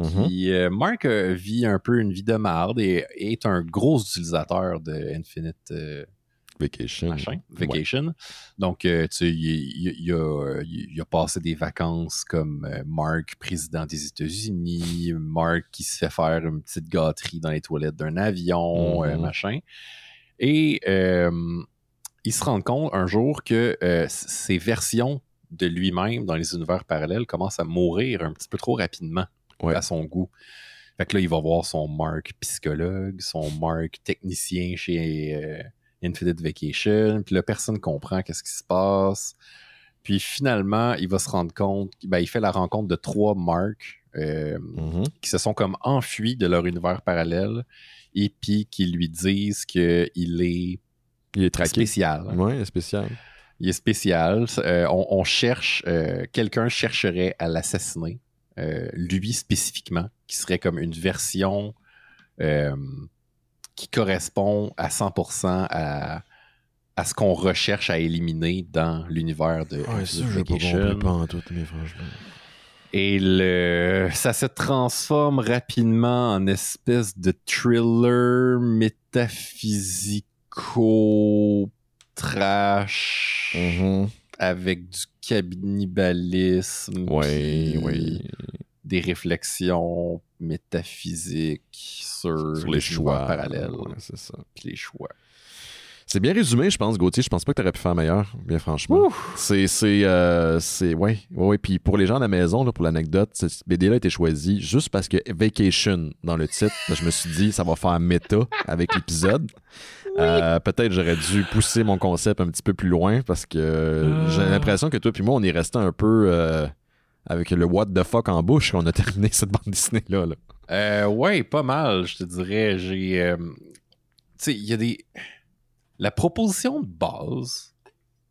Mark vit un peu une vie de marde et est un gros utilisateur de Infinite Vacation. Ouais. Donc, il a passé des vacances comme Mark, président des États-Unis, Mark qui se fait faire une petite gâterie dans les toilettes d'un avion, machin. Et il se rend compte un jour que ces versions de lui-même dans les univers parallèles commencent à mourir un petit peu trop rapidement à son goût. Fait que là, il va voir son Mark psychologue, son Mark technicien chez Infinite Vacation, puis là, personne comprend qu'est-ce qui se passe. Puis finalement, il va se rendre compte, il fait la rencontre de 3 Mark qui se sont comme enfuis de leur univers parallèle et puis qui lui disent qu'il est spécial. Oui, il est spécial. Il est spécial. On cherche, quelqu'un chercherait à l'assassiner, lui spécifiquement, qui serait comme une version qui correspond à 100% à ce qu'on recherche à éliminer dans l'univers de Vacation. Pas en tout, mais franchement. Et ça se transforme rapidement en espèce de thriller métaphysico-trash avec du cannibalisme. Oui. Des réflexions métaphysiques sur les choix parallèles. Ouais, c'est ça. Puis les choix. C'est bien résumé, je pense, Gauthier. Je pense pas que tu aurais pu faire meilleur, bien franchement. Ouais. Puis pour les gens à la maison, là, pour l'anecdote, cette BD-là a été choisie juste parce que Vacation dans le titre. Je me suis dit, ça va faire méta avec l'épisode. Peut-être j'aurais dû pousser mon concept un petit peu plus loin parce que j'ai l'impression que toi puis moi, on est resté un peu avec le what the fuck en bouche quand on a terminé cette bande dessinée-là. Ouais, pas mal, je te dirais. Tu sais, il y a des... La proposition de base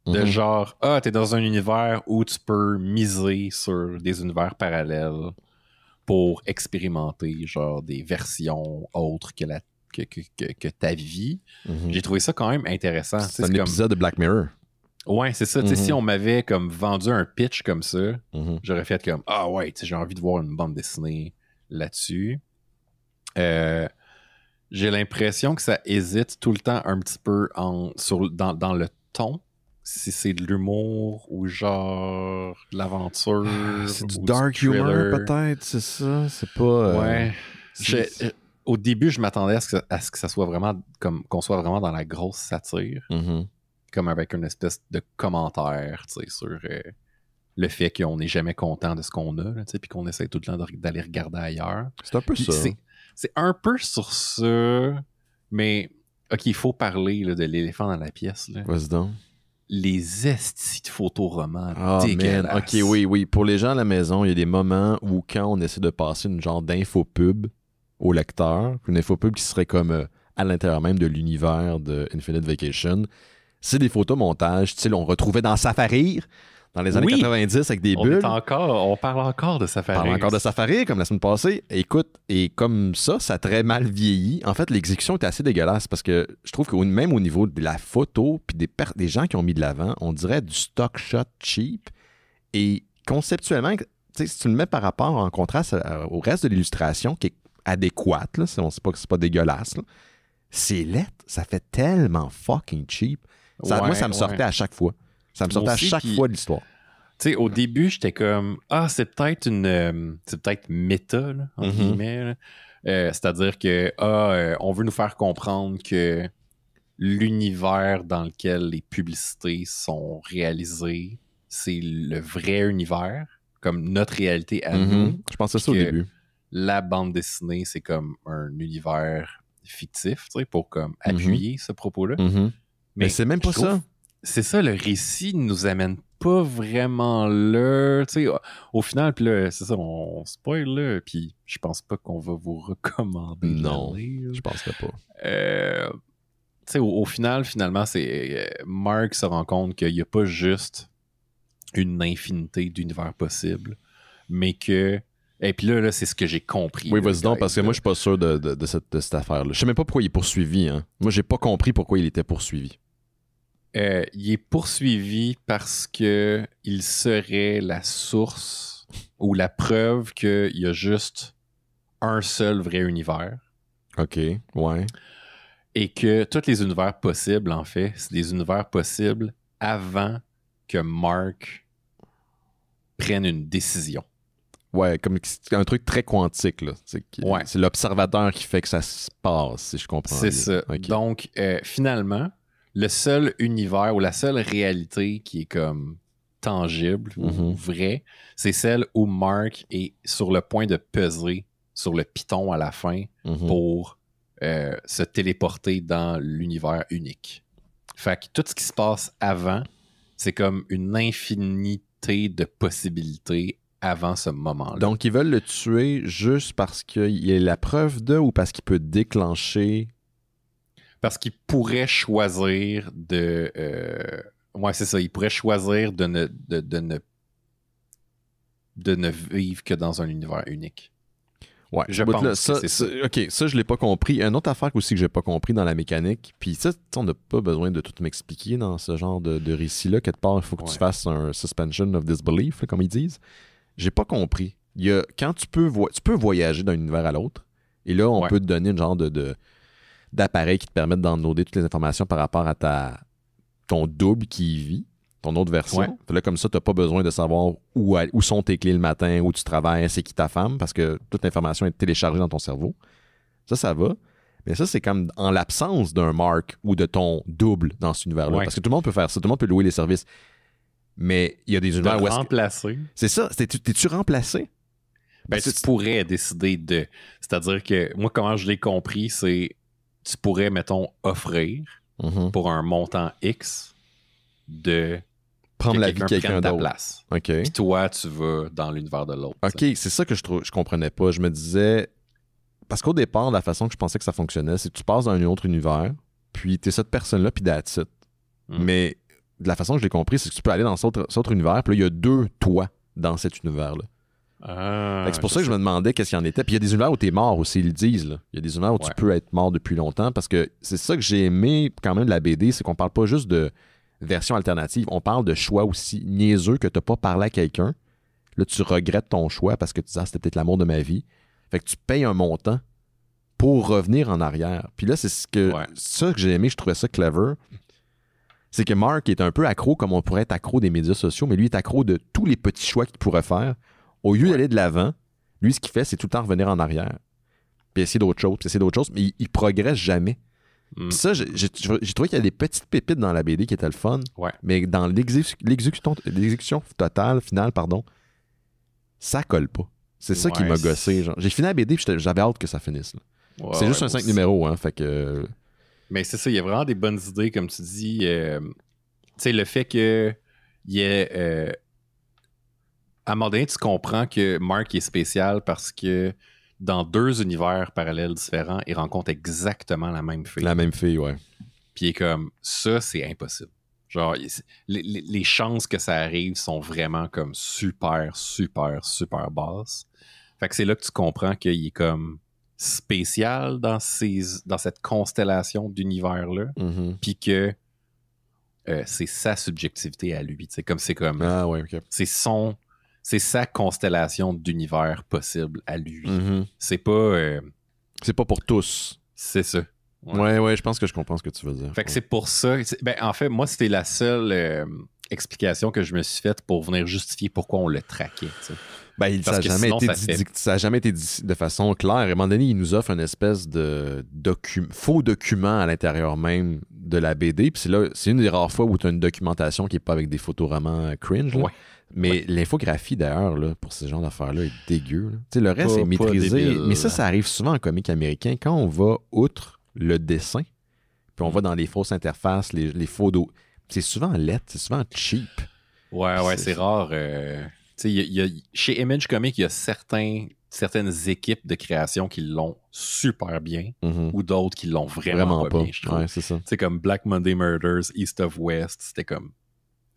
de genre, t'es dans un univers où tu peux miser sur des univers parallèles pour expérimenter genre des versions autres que ta vie. J'ai trouvé ça quand même intéressant. C'est un épisode de Black Mirror. Ouais, c'est ça. Si on m'avait comme vendu un pitch comme ça, j'aurais fait comme, j'ai envie de voir une bande dessinée là-dessus. J'ai l'impression que ça hésite tout le temps un petit peu dans le ton. Si c'est de l'humour ou genre de l'aventure. C'est du dark humor peut-être, c'est ça. C'est pas... Ouais. Au début, je m'attendais à ce que ça soit vraiment comme qu'on soit vraiment dans la grosse satire. Comme avec une espèce de commentaire, tu sais, sur le fait qu'on n'est jamais content de ce qu'on a, tu sais, puis qu'on essaie tout le temps d'aller regarder ailleurs. C'est un peu ça. C'est un peu sur ça, mais OK, il faut parler là, de l'éléphant dans la pièce. Vas-y donc. Les estis de photoromans dégueulasses. Man. OK, oui. Pour les gens à la maison, il y a des moments où quand on essaie de passer une genre d'infopub au lecteur, une infopub qui serait comme à l'intérieur même de l'univers de Infinite Vacation, c'est des photomontages, tu sais, on retrouvait dans Safari dans les années 90 avec des bulles. On parle encore de Safari. On parle encore de Safari, comme la semaine passée. Écoute, et comme ça a très mal vieilli. En fait, l'exécution est assez dégueulasse parce que je trouve que même au niveau de la photo puis des gens qui ont mis de l'avant, on dirait du stock shot cheap. Et conceptuellement, si tu le mets par rapport en contraste au reste de l'illustration qui est adéquate, là, on sait pas que c'est pas dégueulasse, là, c'est laid. Ça fait tellement fucking cheap. Moi, ça me sortait à chaque fois. Ça me sortait à chaque fois de l'histoire. Tu sais, au début, j'étais comme, c'est peut-être méta, là, entre guillemets. Là. C'est-à-dire que, on veut nous faire comprendre que l'univers dans lequel les publicités sont réalisées, c'est le vrai univers, comme notre réalité à nous. Je pensais ça au début. La bande dessinée, c'est comme un univers fictif, tu sais, pour comme appuyer ce propos-là. Mais c'est même pas ça. C'est ça, le récit nous amène pas vraiment là. Tu sais, au final, puis là, c'est ça, on spoil là, puis je pense pas qu'on va vous recommander. Non, je penserais pas. Tu sais, au final, finalement, c'est Mark se rend compte qu'il y a pas juste une infinité d'univers possibles, mais que... Et puis là, c'est ce que j'ai compris. Oui, vas-y donc, parce que moi, je suis pas sûr de cette affaire-là. Je sais même pas pourquoi il est poursuivi. Hein. Moi, j'ai pas compris pourquoi il était poursuivi. Il est poursuivi parce que il serait la source ou la preuve qu'il y a juste un seul vrai univers. OK, ouais. Et que tous les univers possibles, en fait, c'est des univers possibles avant que Mark prenne une décision. Ouais, comme un truc très quantique, là. C'est l'observateur qui fait que ça se passe, si je comprends bien. C'est ça. Okay. Donc, finalement, le seul univers ou la seule réalité qui est comme tangible ou vraie, c'est celle où Mark est sur le point de peser sur le piton à la fin pour se téléporter dans l'univers unique. Fait que tout ce qui se passe avant, c'est comme une infinité de possibilités avant ce moment-là. Donc, ils veulent le tuer juste parce qu'il y a la preuve de ou parce qu'il peut déclencher... Parce qu'il pourrait choisir de... Ouais, c'est ça. Il pourrait choisir de ne vivre que dans un univers unique. Ouais, je pense là, que c'est ça. OK, ça, je l'ai pas compris. Une autre affaire aussi que j'ai pas compris dans la mécanique, puis ça, on n'a pas besoin de tout m'expliquer dans ce genre de récit-là. Quelque part, il faut que tu fasses un suspension of disbelief, là, comme ils disent. J'ai pas compris. Quand tu peux voyager d'un univers à l'autre, et là, on peut te donner une genre d'appareil qui te permet de downloader toutes les informations par rapport à ton double qui y vit, ton autre version. Ouais. Là, comme ça, tu n'as pas besoin de savoir où sont tes clés le matin, où tu travailles, c'est qui ta femme, parce que toute l'information est téléchargée dans ton cerveau. Ça va. Mais ça, c'est comme en l'absence d'un Mark ou de ton double dans cet univers-là. Parce que tout le monde peut faire ça, tout le monde peut louer les services. Mais il y a des univers où remplacer. C'est ça. T'es-tu remplacé? Ben, tu pourrais décider de... C'est-à-dire que, moi, comment je l'ai compris, c'est... Tu pourrais, mettons, offrir pour un montant X de... Prendre la vie de quelqu'un d'autre. Place. OK. Puis toi, tu vas dans l'univers de l'autre. OK, c'est ça que je comprenais pas. Je me disais... Parce qu'au départ, la façon que je pensais que ça fonctionnait, c'est que tu passes dans un autre univers, puis t'es cette personne-là, puis that's it. Mais de la façon que je l'ai compris, c'est que tu peux aller dans cet autre univers, puis là, il y a 2 toi dans cet univers-là. C'est pour ça que je me demandais qu'est-ce qu'il y en était. Puis il y a des univers où t'es mort aussi, ils le disent. Là. Il y a des univers où tu peux être mort depuis longtemps, parce que c'est ça que j'ai aimé quand même de la BD, c'est qu'on parle pas juste de version alternative, on parle de choix aussi niaiseux que t'as pas parlé à quelqu'un. Là, tu regrettes ton choix parce que tu dis « Ah, c'était peut-être l'amour de ma vie ». Fait que tu payes un montant pour revenir en arrière. Puis là, c'est ça que j'ai aimé, je trouvais ça clever. C'est que Mark est un peu accro, comme on pourrait être accro des médias sociaux, mais lui est accro de tous les petits choix qu'il pourrait faire. Au lieu d'aller de l'avant, lui, ce qu'il fait, c'est tout le temps revenir en arrière. Puis essayer d'autres choses, mais il progresse jamais. Puis ça, j'ai trouvé qu'il y a des petites pépites dans la BD qui étaient le fun, mais dans l'exécution totale, finale, ça colle pas. C'est ça qui m'a gossé. Genre. J'ai fini la BD et j'avais hâte que ça finisse. C'est juste un 5 numéros, hein, fait que... Mais c'est ça, il y a vraiment des bonnes idées, comme tu dis. Tu sais, le fait que il y ait... à un moment donné, tu comprends que Mark est spécial parce que dans 2 univers parallèles différents, il rencontre exactement la même fille. La même fille, ouais. Puis il est comme, ça, c'est impossible. Genre, les chances que ça arrive sont vraiment comme super, super, super basses. Fait que c'est là que tu comprends qu'il est comme spécial dans cette constellation d'univers-là. Puis que c'est sa subjectivité à lui. C'est comme... Ah ouais, OK. C'est sa constellation d'univers possible à lui. C'est pas... c'est pas pour tous. C'est ça. Ouais, je pense que je comprends ce que tu veux dire. Fait que c'est pour ça... en fait, moi, c'était la seule explication que je me suis faite pour venir justifier pourquoi on le traquait. T'sais. Ça n'a jamais été dit de façon claire. À un moment donné, il nous offre une espèce de faux document à l'intérieur même de la BD. Puis c'est une des rares fois où tu as une documentation qui n'est pas avec des photoromans cringe. Là. Mais l'infographie, d'ailleurs, là, pour ce genre d'affaires-là, est dégueu. Le reste est maîtrisé. Mais ça arrive souvent en comique américain. Quand on va outre le dessin, puis on va dans les fausses interfaces, les faux dos, c'est souvent lettre, c'est souvent cheap. Ouais, c'est rare. Chez Image Comics, il y a certaines équipes de création qui l'ont super bien ou d'autres qui l'ont vraiment pas bien, je trouve. Ouais, c'est ça. C'est comme Black Monday Murders, East of West, c'était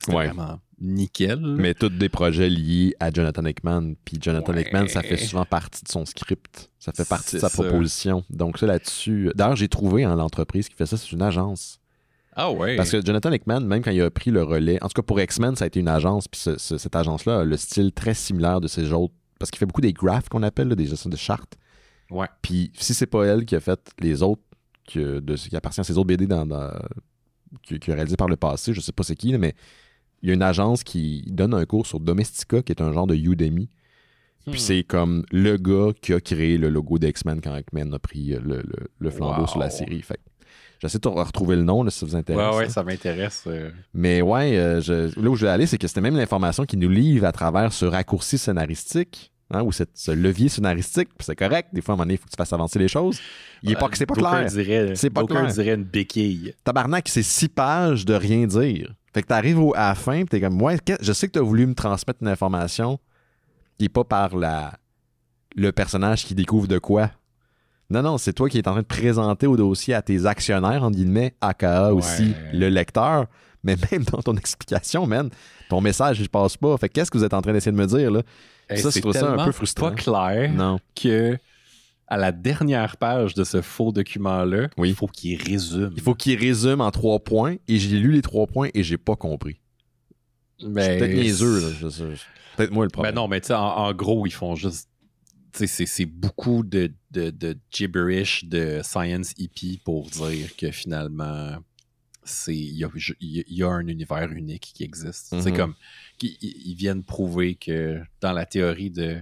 vraiment nickel. Mais tous des projets liés à Jonathan Hickman. Puis Jonathan Hickman, ça fait souvent partie de son script. Ça fait partie de sa proposition. Donc ça là-dessus... D'ailleurs, j'ai trouvé l'entreprise qui fait ça, c'est une agence. Ah ouais. Parce que Jonathan Hickman, même quand il a pris le relais, en tout cas pour X-Men, ça a été une agence, puis cette agence-là a le style très similaire de ces autres, parce qu'il fait beaucoup des graphes qu'on appelle, là, des gestions de chartes. Ouais. Puis si c'est pas elle qui a fait les autres, qui appartient à ces autres BD qui a réalisé par le passé, je sais pas c'est qui, là, mais il y a une agence qui donne un cours sur Domestika, qui est un genre de Udemy. Puis c'est comme le gars qui a créé le logo d'X-Men quand X-Men a pris le flambeau sur la série. Fait j'essaie de retrouver le nom, là, si ça vous intéresse. Ouais, ça m'intéresse. Mais là où je vais aller, c'est que c'était même l'information qui nous livre à travers ce raccourci scénaristique hein, ou ce levier scénaristique, puis c'est correct. Des fois, à un moment donné, il faut que tu fasses avancer les choses. C'est pas clair. C'est pas clair. Dirait une béquille. Tabarnak, c'est 6 pages de rien dire. Fait que t'arrives à la fin, pis t'es comme, ouais, je sais que t'as voulu me transmettre une information qui est pas par le personnage qui découvre de quoi. Non, c'est toi qui es en train de présenter au dossier à tes actionnaires, entre guillemets, aka aussi le lecteur. Mais même dans ton explication, man, ton message, il passe pas. Fait que qu'est-ce que vous êtes en train d'essayer de me dire, là? Ça, je trouve ça un peu frustrant. C'est pas clair que à la dernière page de ce faux document-là, il faut qu'il résume. Il faut qu'il résume en 3 points, et j'ai lu les 3 points et j'ai pas compris. C'est peut-être niaiseux, là. C'est peut-être moi le problème. Ben non, mais tu sais, en gros, ils font juste... C'est beaucoup de gibberish, de science hippie pour dire que finalement, il y a un univers unique qui existe. C'est comme ils viennent prouver que dans la théorie de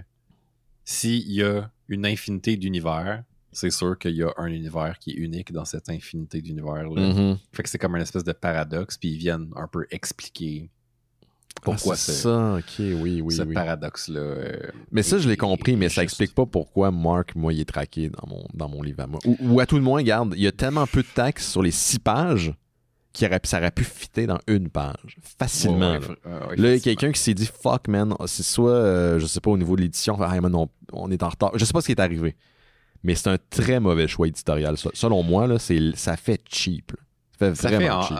s'il y a une infinité d'univers, c'est sûr qu'il y a un univers qui est unique dans cette infinité d'univers-là. Fait que c'est comme une espèce de paradoxe, puis ils viennent un peu expliquer pourquoi c'est ça, ok, oui. paradoxe-là. Mais ça, je l'ai compris, mais ça explique pas pourquoi Mark, moi, il est traqué dans mon livre à moi. Ou à tout le moins, regarde, il y a tellement peu de texte sur les 6 pages ça aurait pu fitter dans 1 page. Facilement. Là, il y a quelqu'un qui s'est dit fuck, man, c'est soit, je sais pas, au niveau de l'édition, on est en retard. Je sais pas ce qui est arrivé. Mais c'est un très mauvais choix éditorial. Selon moi, là, ça fait cheap. Ça fait vraiment cheap.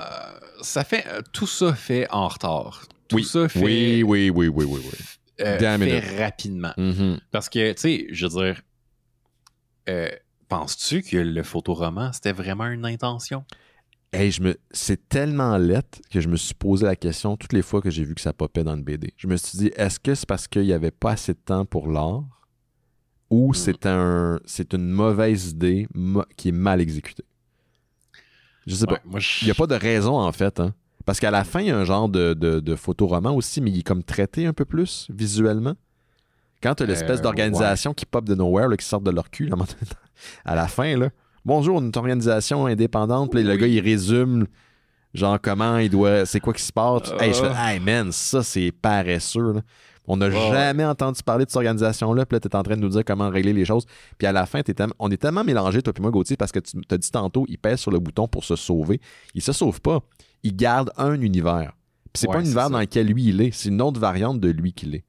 Tout ça fait en retard. Oui, fait rapidement. Parce que, tu sais, je veux dire, penses-tu que le photoroman, c'était vraiment une intention? Hey, c'est tellement lettre que je me suis posé la question toutes les fois que j'ai vu que ça popait dans le BD. Je me suis dit, est-ce que c'est parce qu'il n'y avait pas assez de temps pour l'art ou c'est une mauvaise idée qui est mal exécutée? Je sais pas. Il n'y a pas de raison, en fait, hein. Parce qu'à la fin, il y a un genre de photoroman aussi, mais il est comme traité un peu plus visuellement. Quand tu as l'espèce d'organisation qui pop de nowhere, là, qui sort de leur cul, là, à la fin, là, bonjour, on est une organisation indépendante, puis le gars, il résume, genre, comment il doit, c'est quoi qui se passe. Hey, je fais, hey man, ça, c'est paresseux, là. On n'a jamais entendu parler de cette organisation-là, puis là, tu es en train de nous dire comment régler les choses. Puis à la fin, on est tellement mélangés, toi et moi, Gauthier, parce que tu t'as dit tantôt, il pèse sur le bouton pour se sauver. Il se sauve pas. Il garde un univers. Puis c'est pas un univers dans lequel lui, il est. C'est une autre variante de lui qu'il est.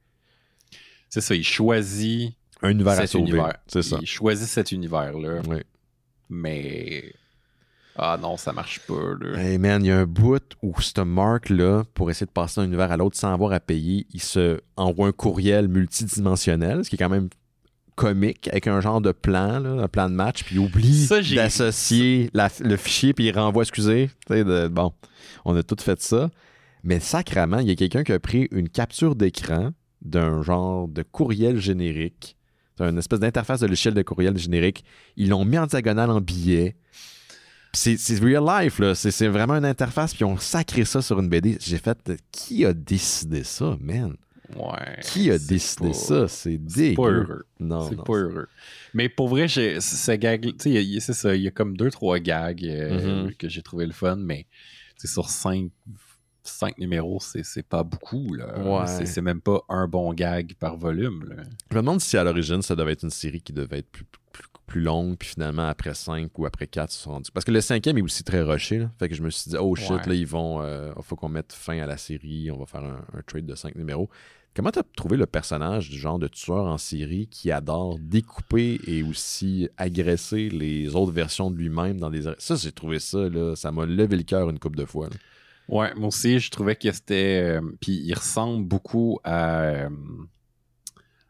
C'est ça, il choisit un univers à sauver. C'est ça. Il choisit cet univers-là. Oui. Mais... Ah non, ça marche pas, là. Hey man, il y a un bout où ce Mark-là, pour essayer de passer d'un univers à l'autre sans avoir à payer, il se envoie un courriel multidimensionnel, ce qui est quand même comique, avec un genre de plan, là, un plan de match, puis il oublie d'associer le fichier, puis il renvoie, excusez. Bon, on a tout fait ça. Mais sacrément, il y a quelqu'un qui a pris une capture d'écran d'un genre de courriel générique. C'est une espèce d'interface de logiciel de courriel générique. Ils l'ont mis en diagonale en billet. C'est real life, là. C'est vraiment une interface, puis ils ont sacré ça sur une BD. J'ai fait, qui a décidé ça, man? Ouais. Qui a décidé ça? C'est dégueu. C'est pas heureux. Non, c'est pas heureux. Mais pour vrai, ce gag, tu sais, c'est ça, il y a comme 2-3 gags que j'ai trouvé le fun, mais sur 5 numéros, c'est pas beaucoup, là. Ouais. C'est même pas un bon gag par volume, là. Je me demande si à l'origine, ça devait être une série qui devait être plus longue, puis finalement, après 5 ou après 4, ils se sont rendus. Parce que le 5e est aussi très rushé, là. Fait que je me suis dit, oh shit, là, ils vont... faut qu'on mette fin à la série, on va faire un trade de 5 numéros. Comment t'as trouvé le personnage du genre de tueur en série qui adore découper et aussi agresser les autres versions de lui-même dans des... Ça, j'ai trouvé ça, là, ça m'a levé le cœur une couple de fois, là. Ouais, moi aussi, je trouvais que c'était... Puis il ressemble beaucoup à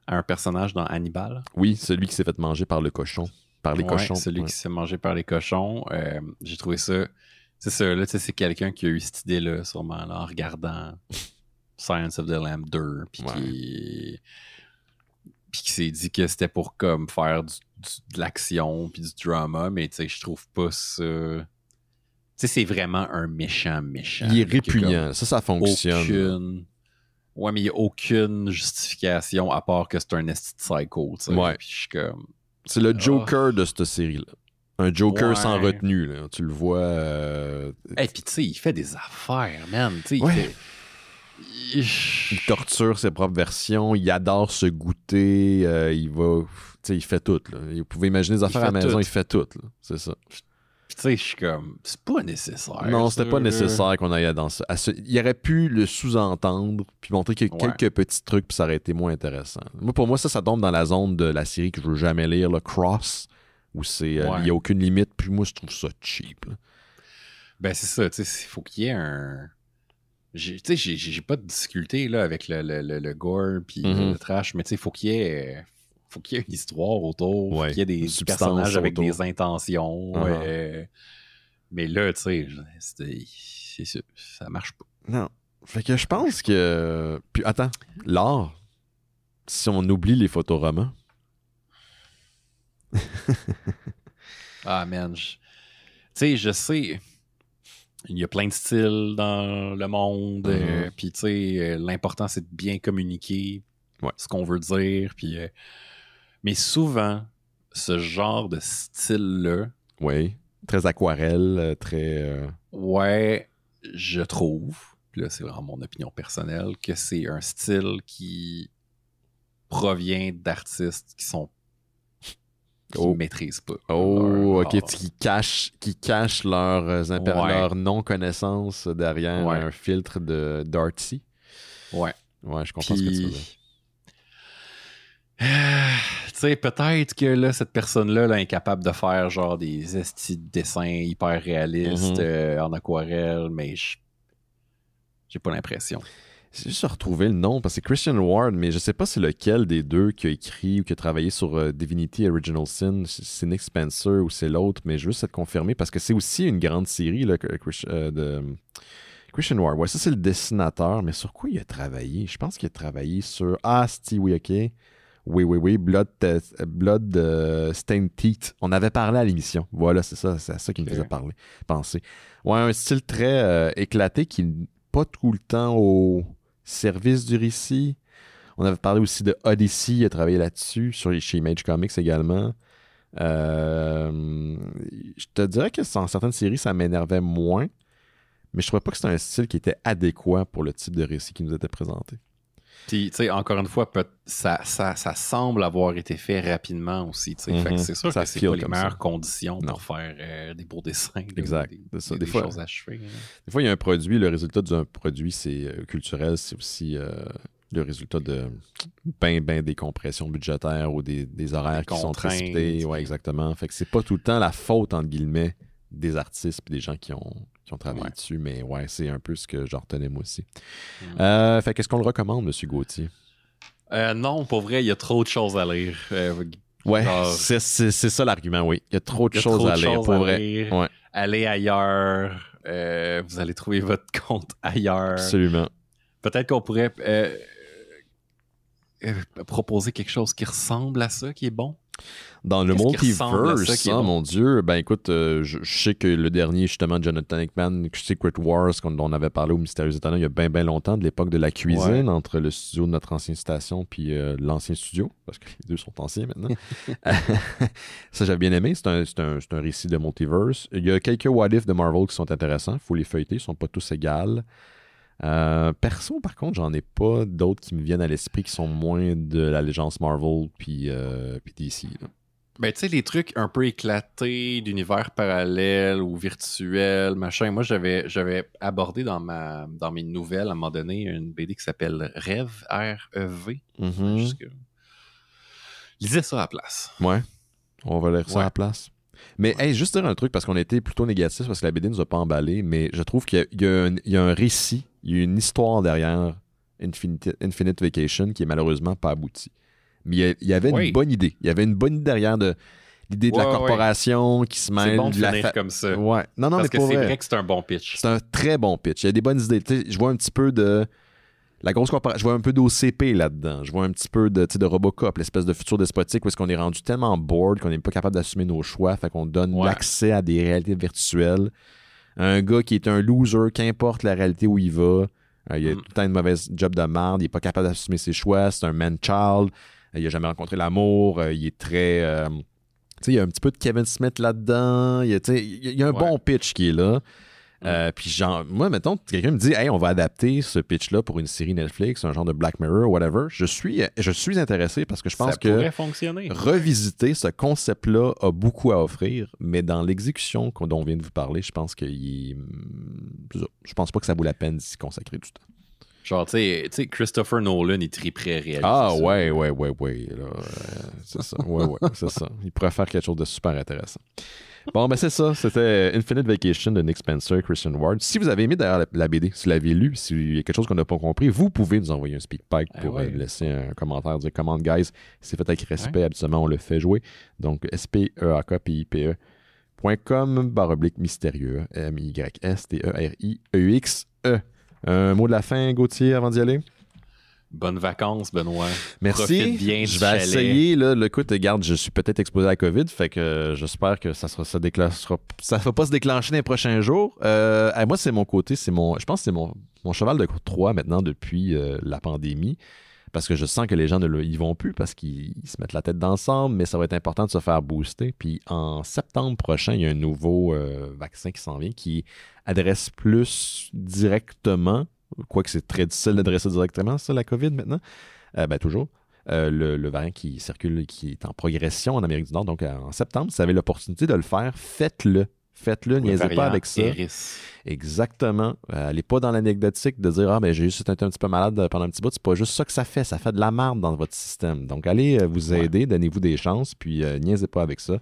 un personnage dans Hannibal. Oui, celui qui s'est fait manger par le cochon. Par les cochons. Celui qui s'est fait manger par les cochons. J'ai trouvé ça... C'est ça, là, tu sais, c'est quelqu'un qui a eu cette idée-là, sûrement, là, en regardant Silence of the Lamb 2, puis qui s'est dit que c'était pour comme faire de l'action, puis du drama, mais tu sais, je trouve pas ça... Tu sais, c'est vraiment un méchant. Il est répugnant. Ça fonctionne. Ouais, mais il n'y a aucune justification à part que c'est un esti de psycho, tu sais. Ouais. Puis je suis comme... C'est le Joker de cette série-là. Un Joker sans retenue, là. Tu le vois... Et puis tu sais, il fait des affaires, man. Tu sais, Il torture ses propres versions, il adore se goûter, il va... il fait tout. Là. Vous pouvez imaginer des affaires à la maison, il fait tout. Là. C'est ça. Puis tu sais, je suis comme, c'est pas nécessaire. Non, c'était pas nécessaire qu'on aille dans ça. Il aurait pu le sous-entendre, puis montrer qu'il y a quelques petits trucs, puis ça aurait été moins intéressant. Pour moi, ça tombe dans la zone de la série que je veux jamais lire, le Cross, où il n'y a aucune limite, puis moi, je trouve ça cheap. Là. Ben, c'est ça, tu sais, il faut qu'il y ait un... Tu sais, j'ai pas de difficulté là, avec le gore, puis le trash, mais tu sais, il faut qu'il y ait une histoire autour, qu'il y ait des personnages avec des intentions. Mais là, tu sais, ça marche pas. Non. Fait que je pense que... Puis attends, l'art, si on oublie les photoromans... Ah, man. Tu sais, je sais... Il y a plein de styles dans le monde. Puis, tu sais, l'important, c'est de bien communiquer ce qu'on veut dire. Puis... Mais souvent, ce genre de style-là... Oui, très aquarelle, très... Ouais, je trouve, puis là, c'est vraiment mon opinion personnelle, que c'est un style qui provient d'artistes qui maîtrisent pas. Qui cachent leur non-connaissance derrière un filtre d'artsy. Ouais, je comprends ce que tu veux dire. Tu sais, peut-être que là, cette personne-là est incapable de faire genre des estis de dessins hyper réalistes en aquarelle, mais j'ai pas l'impression. J'ai juste retrouvé le nom, parce que c'est Christian Ward, mais je sais pas c'est lequel des deux qui a écrit ou qui a travaillé sur Divinity Original Sin, c'est Nick Spencer ou c'est l'autre, mais je veux juste être confirmé, parce que c'est aussi une grande série là, de Christian Ward. Ouais, ça c'est le dessinateur, mais sur quoi il a travaillé? Je pense qu'il a travaillé sur... oui, ok. Oui, Blood Stained Teeth. On avait parlé à l'émission. Voilà, c'est ça qui me faisait penser. Ouais, un style très éclaté qui n'est pas tout le temps au service du récit. On avait parlé aussi de Odyssey, il a travaillé là-dessus, chez Image Comics également. Je te dirais que dans certaines séries, ça m'énervait moins, mais je trouvais pas que c'était un style qui était adéquat pour le type de récit qui nous était présenté. Puis, tu sais, encore une fois, ça semble avoir été fait rapidement aussi. Fait que c'est sûr que c'est pas les meilleures conditions pour faire des beaux dessins. Exact. Des choses achevées. Des fois, il y a un produit, le résultat d'un produit, c'est culturel, c'est aussi le résultat de ben des compressions budgétaires ou des horaires qui sont précipités. Ouais, exactement. Fait que c'est pas tout le temps la faute, entre guillemets, des artistes et des gens qui ont travaillé dessus, mais ouais, c'est un peu ce que j'en retenais moi aussi. Fait qu'est-ce qu'on le recommande, M. Gauthier? Non, pour vrai, il y a trop de choses à lire. C'est ça l'argument, oui. Il y a trop de choses à lire, pour vrai. Ouais. Allez ailleurs. Vous allez trouver votre compte ailleurs. Absolument. Peut-être qu'on pourrait proposer quelque chose qui ressemble à ça, qui est bon. Dans le multiverse, mon Dieu, ben écoute, je sais que le dernier, justement, Jonathan Hickman, Secret Wars, dont on avait parlé au Mystérieux Étonnant il y a bien longtemps, de l'époque de la cuisine, entre le studio de notre ancienne station puis l'ancien studio, parce que les deux sont anciens maintenant. Ça, j'avais bien aimé. C'est un récit de multiverse. Il y a quelques What If de Marvel qui sont intéressants. Il faut les feuilleter, ils sont pas tous égales. Perso, par contre, j'en ai pas d'autres qui me viennent à l'esprit qui sont moins de l'allégeance Marvel puis DC. Là. Ben, tu sais, les trucs un peu éclatés d'univers parallèles ou virtuels, machin. Moi, j'avais abordé dans mes nouvelles, à un moment donné, une BD qui s'appelle Rêve, R-E-V. Lisez ça à la place. Ouais, on va lire ça à la place. Mais hey, juste dire un truc, parce qu'on a été plutôt négatif, parce que la BD nous a pas emballé, mais je trouve qu'il y a un récit, il y a une histoire derrière Infinite Vacation qui est malheureusement pas aboutie. Mais il y avait une bonne idée. Il y avait une bonne idée derrière l'idée de la corporation qui se mêle. C'est bon de finir comme ça. Ouais. Non, parce mais que c'est vrai que c'est un bon pitch. C'est un très bon pitch. Il y a des bonnes idées. Je vois un petit peu de la grosse corporation. Je vois un peu d'OCP là-dedans. Je vois un petit peu de Robocop, l'espèce de futur despotique où est-ce qu'on est rendu tellement bored qu'on n'est pas capable d'assumer nos choix. Fait qu'on donne l'accès à des réalités virtuelles. Un gars qui est un loser, qu'importe la réalité où il va. Il a tout le temps une mauvaise job de merde. Il n'est pas capable d'assumer ses choix. C'est un man-child. Il n'a jamais rencontré l'amour. Il est très... il y a un petit peu de Kevin Smith là-dedans. Il y a un bon pitch qui est là. Puis genre, moi, mettons, quelqu'un me dit, hey, on va adapter ce pitch-là pour une série Netflix, un genre de Black Mirror, whatever. Je suis intéressé parce que je pense que revisiter ce concept-là a beaucoup à offrir, mais dans l'exécution dont on vient de vous parler, je pense je pense pas que ça vaut la peine d'y consacrer du temps. Genre, tu sais, Christopher Nolan, il triperait réellement. Ah, ouais. Là, c'est ça. Ouais, c'est ça. Il pourrait faire quelque chose de super intéressant. Bon, ben c'est ça. C'était Infinite Vacation de Nick Spencer, Christian Ward. Si vous avez aimé d'ailleurs la BD, si vous l'avez lu, s'il y a quelque chose qu'on n'a pas compris, vous pouvez nous envoyer un SpeakPipe pour laisser un commentaire, dire « Commande, guys, c'est fait avec respect. Habituellement, on le fait jouer. » Donc, speakpipe.com/mystérieux. MYSTERIEUXE. Un mot de la fin, Gauthier, avant d'y aller? Bonnes vacances, Benoît. Merci. Profite bien je vais essayer. Là, écoute, regarde, je suis peut-être exposé à la COVID, fait que j'espère que ça ne va pas se déclencher dans les prochains jours. Moi, c'est mon côté, je pense que c'est mon cheval de Troie maintenant depuis la pandémie, parce que je sens que les gens y vont plus parce qu'ils se mettent la tête dans le sable, mais ça va être important de se faire booster. Puis en septembre prochain, il y a un nouveau vaccin qui s'en vient qui adresse plus directement, quoique c'est très difficile d'adresser directement ça, la COVID maintenant, toujours, le variant qui circule, qui est en progression en Amérique du Nord. Donc en septembre, si vous avez l'opportunité de le faire, faites-le. Faites-le, niaisez pas avec ça. Eris. Exactement. Allez pas dans l'anecdotique de dire « Ah, ben j'ai juste été un petit peu malade pendant un petit bout ». C'est pas juste ça que ça fait de la merde dans votre système. Donc, allez vous aider, donnez-vous des chances, puis niaisez pas avec ça.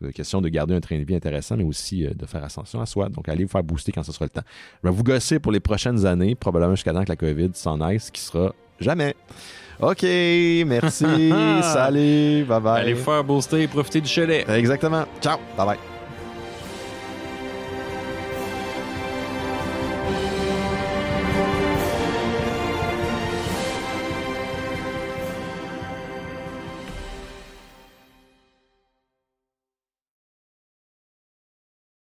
C'est question de garder un train de vie intéressant, mais aussi de faire attention à soi. Donc, allez vous faire booster quand ce sera le temps. Je vais vous gosser pour les prochaines années, probablement jusqu'à temps que la COVID s'en aille, ce qui sera jamais. OK, merci, salut, bye-bye. Allez vous faire booster et profiter du chalet. Exactement. Ciao, bye-bye.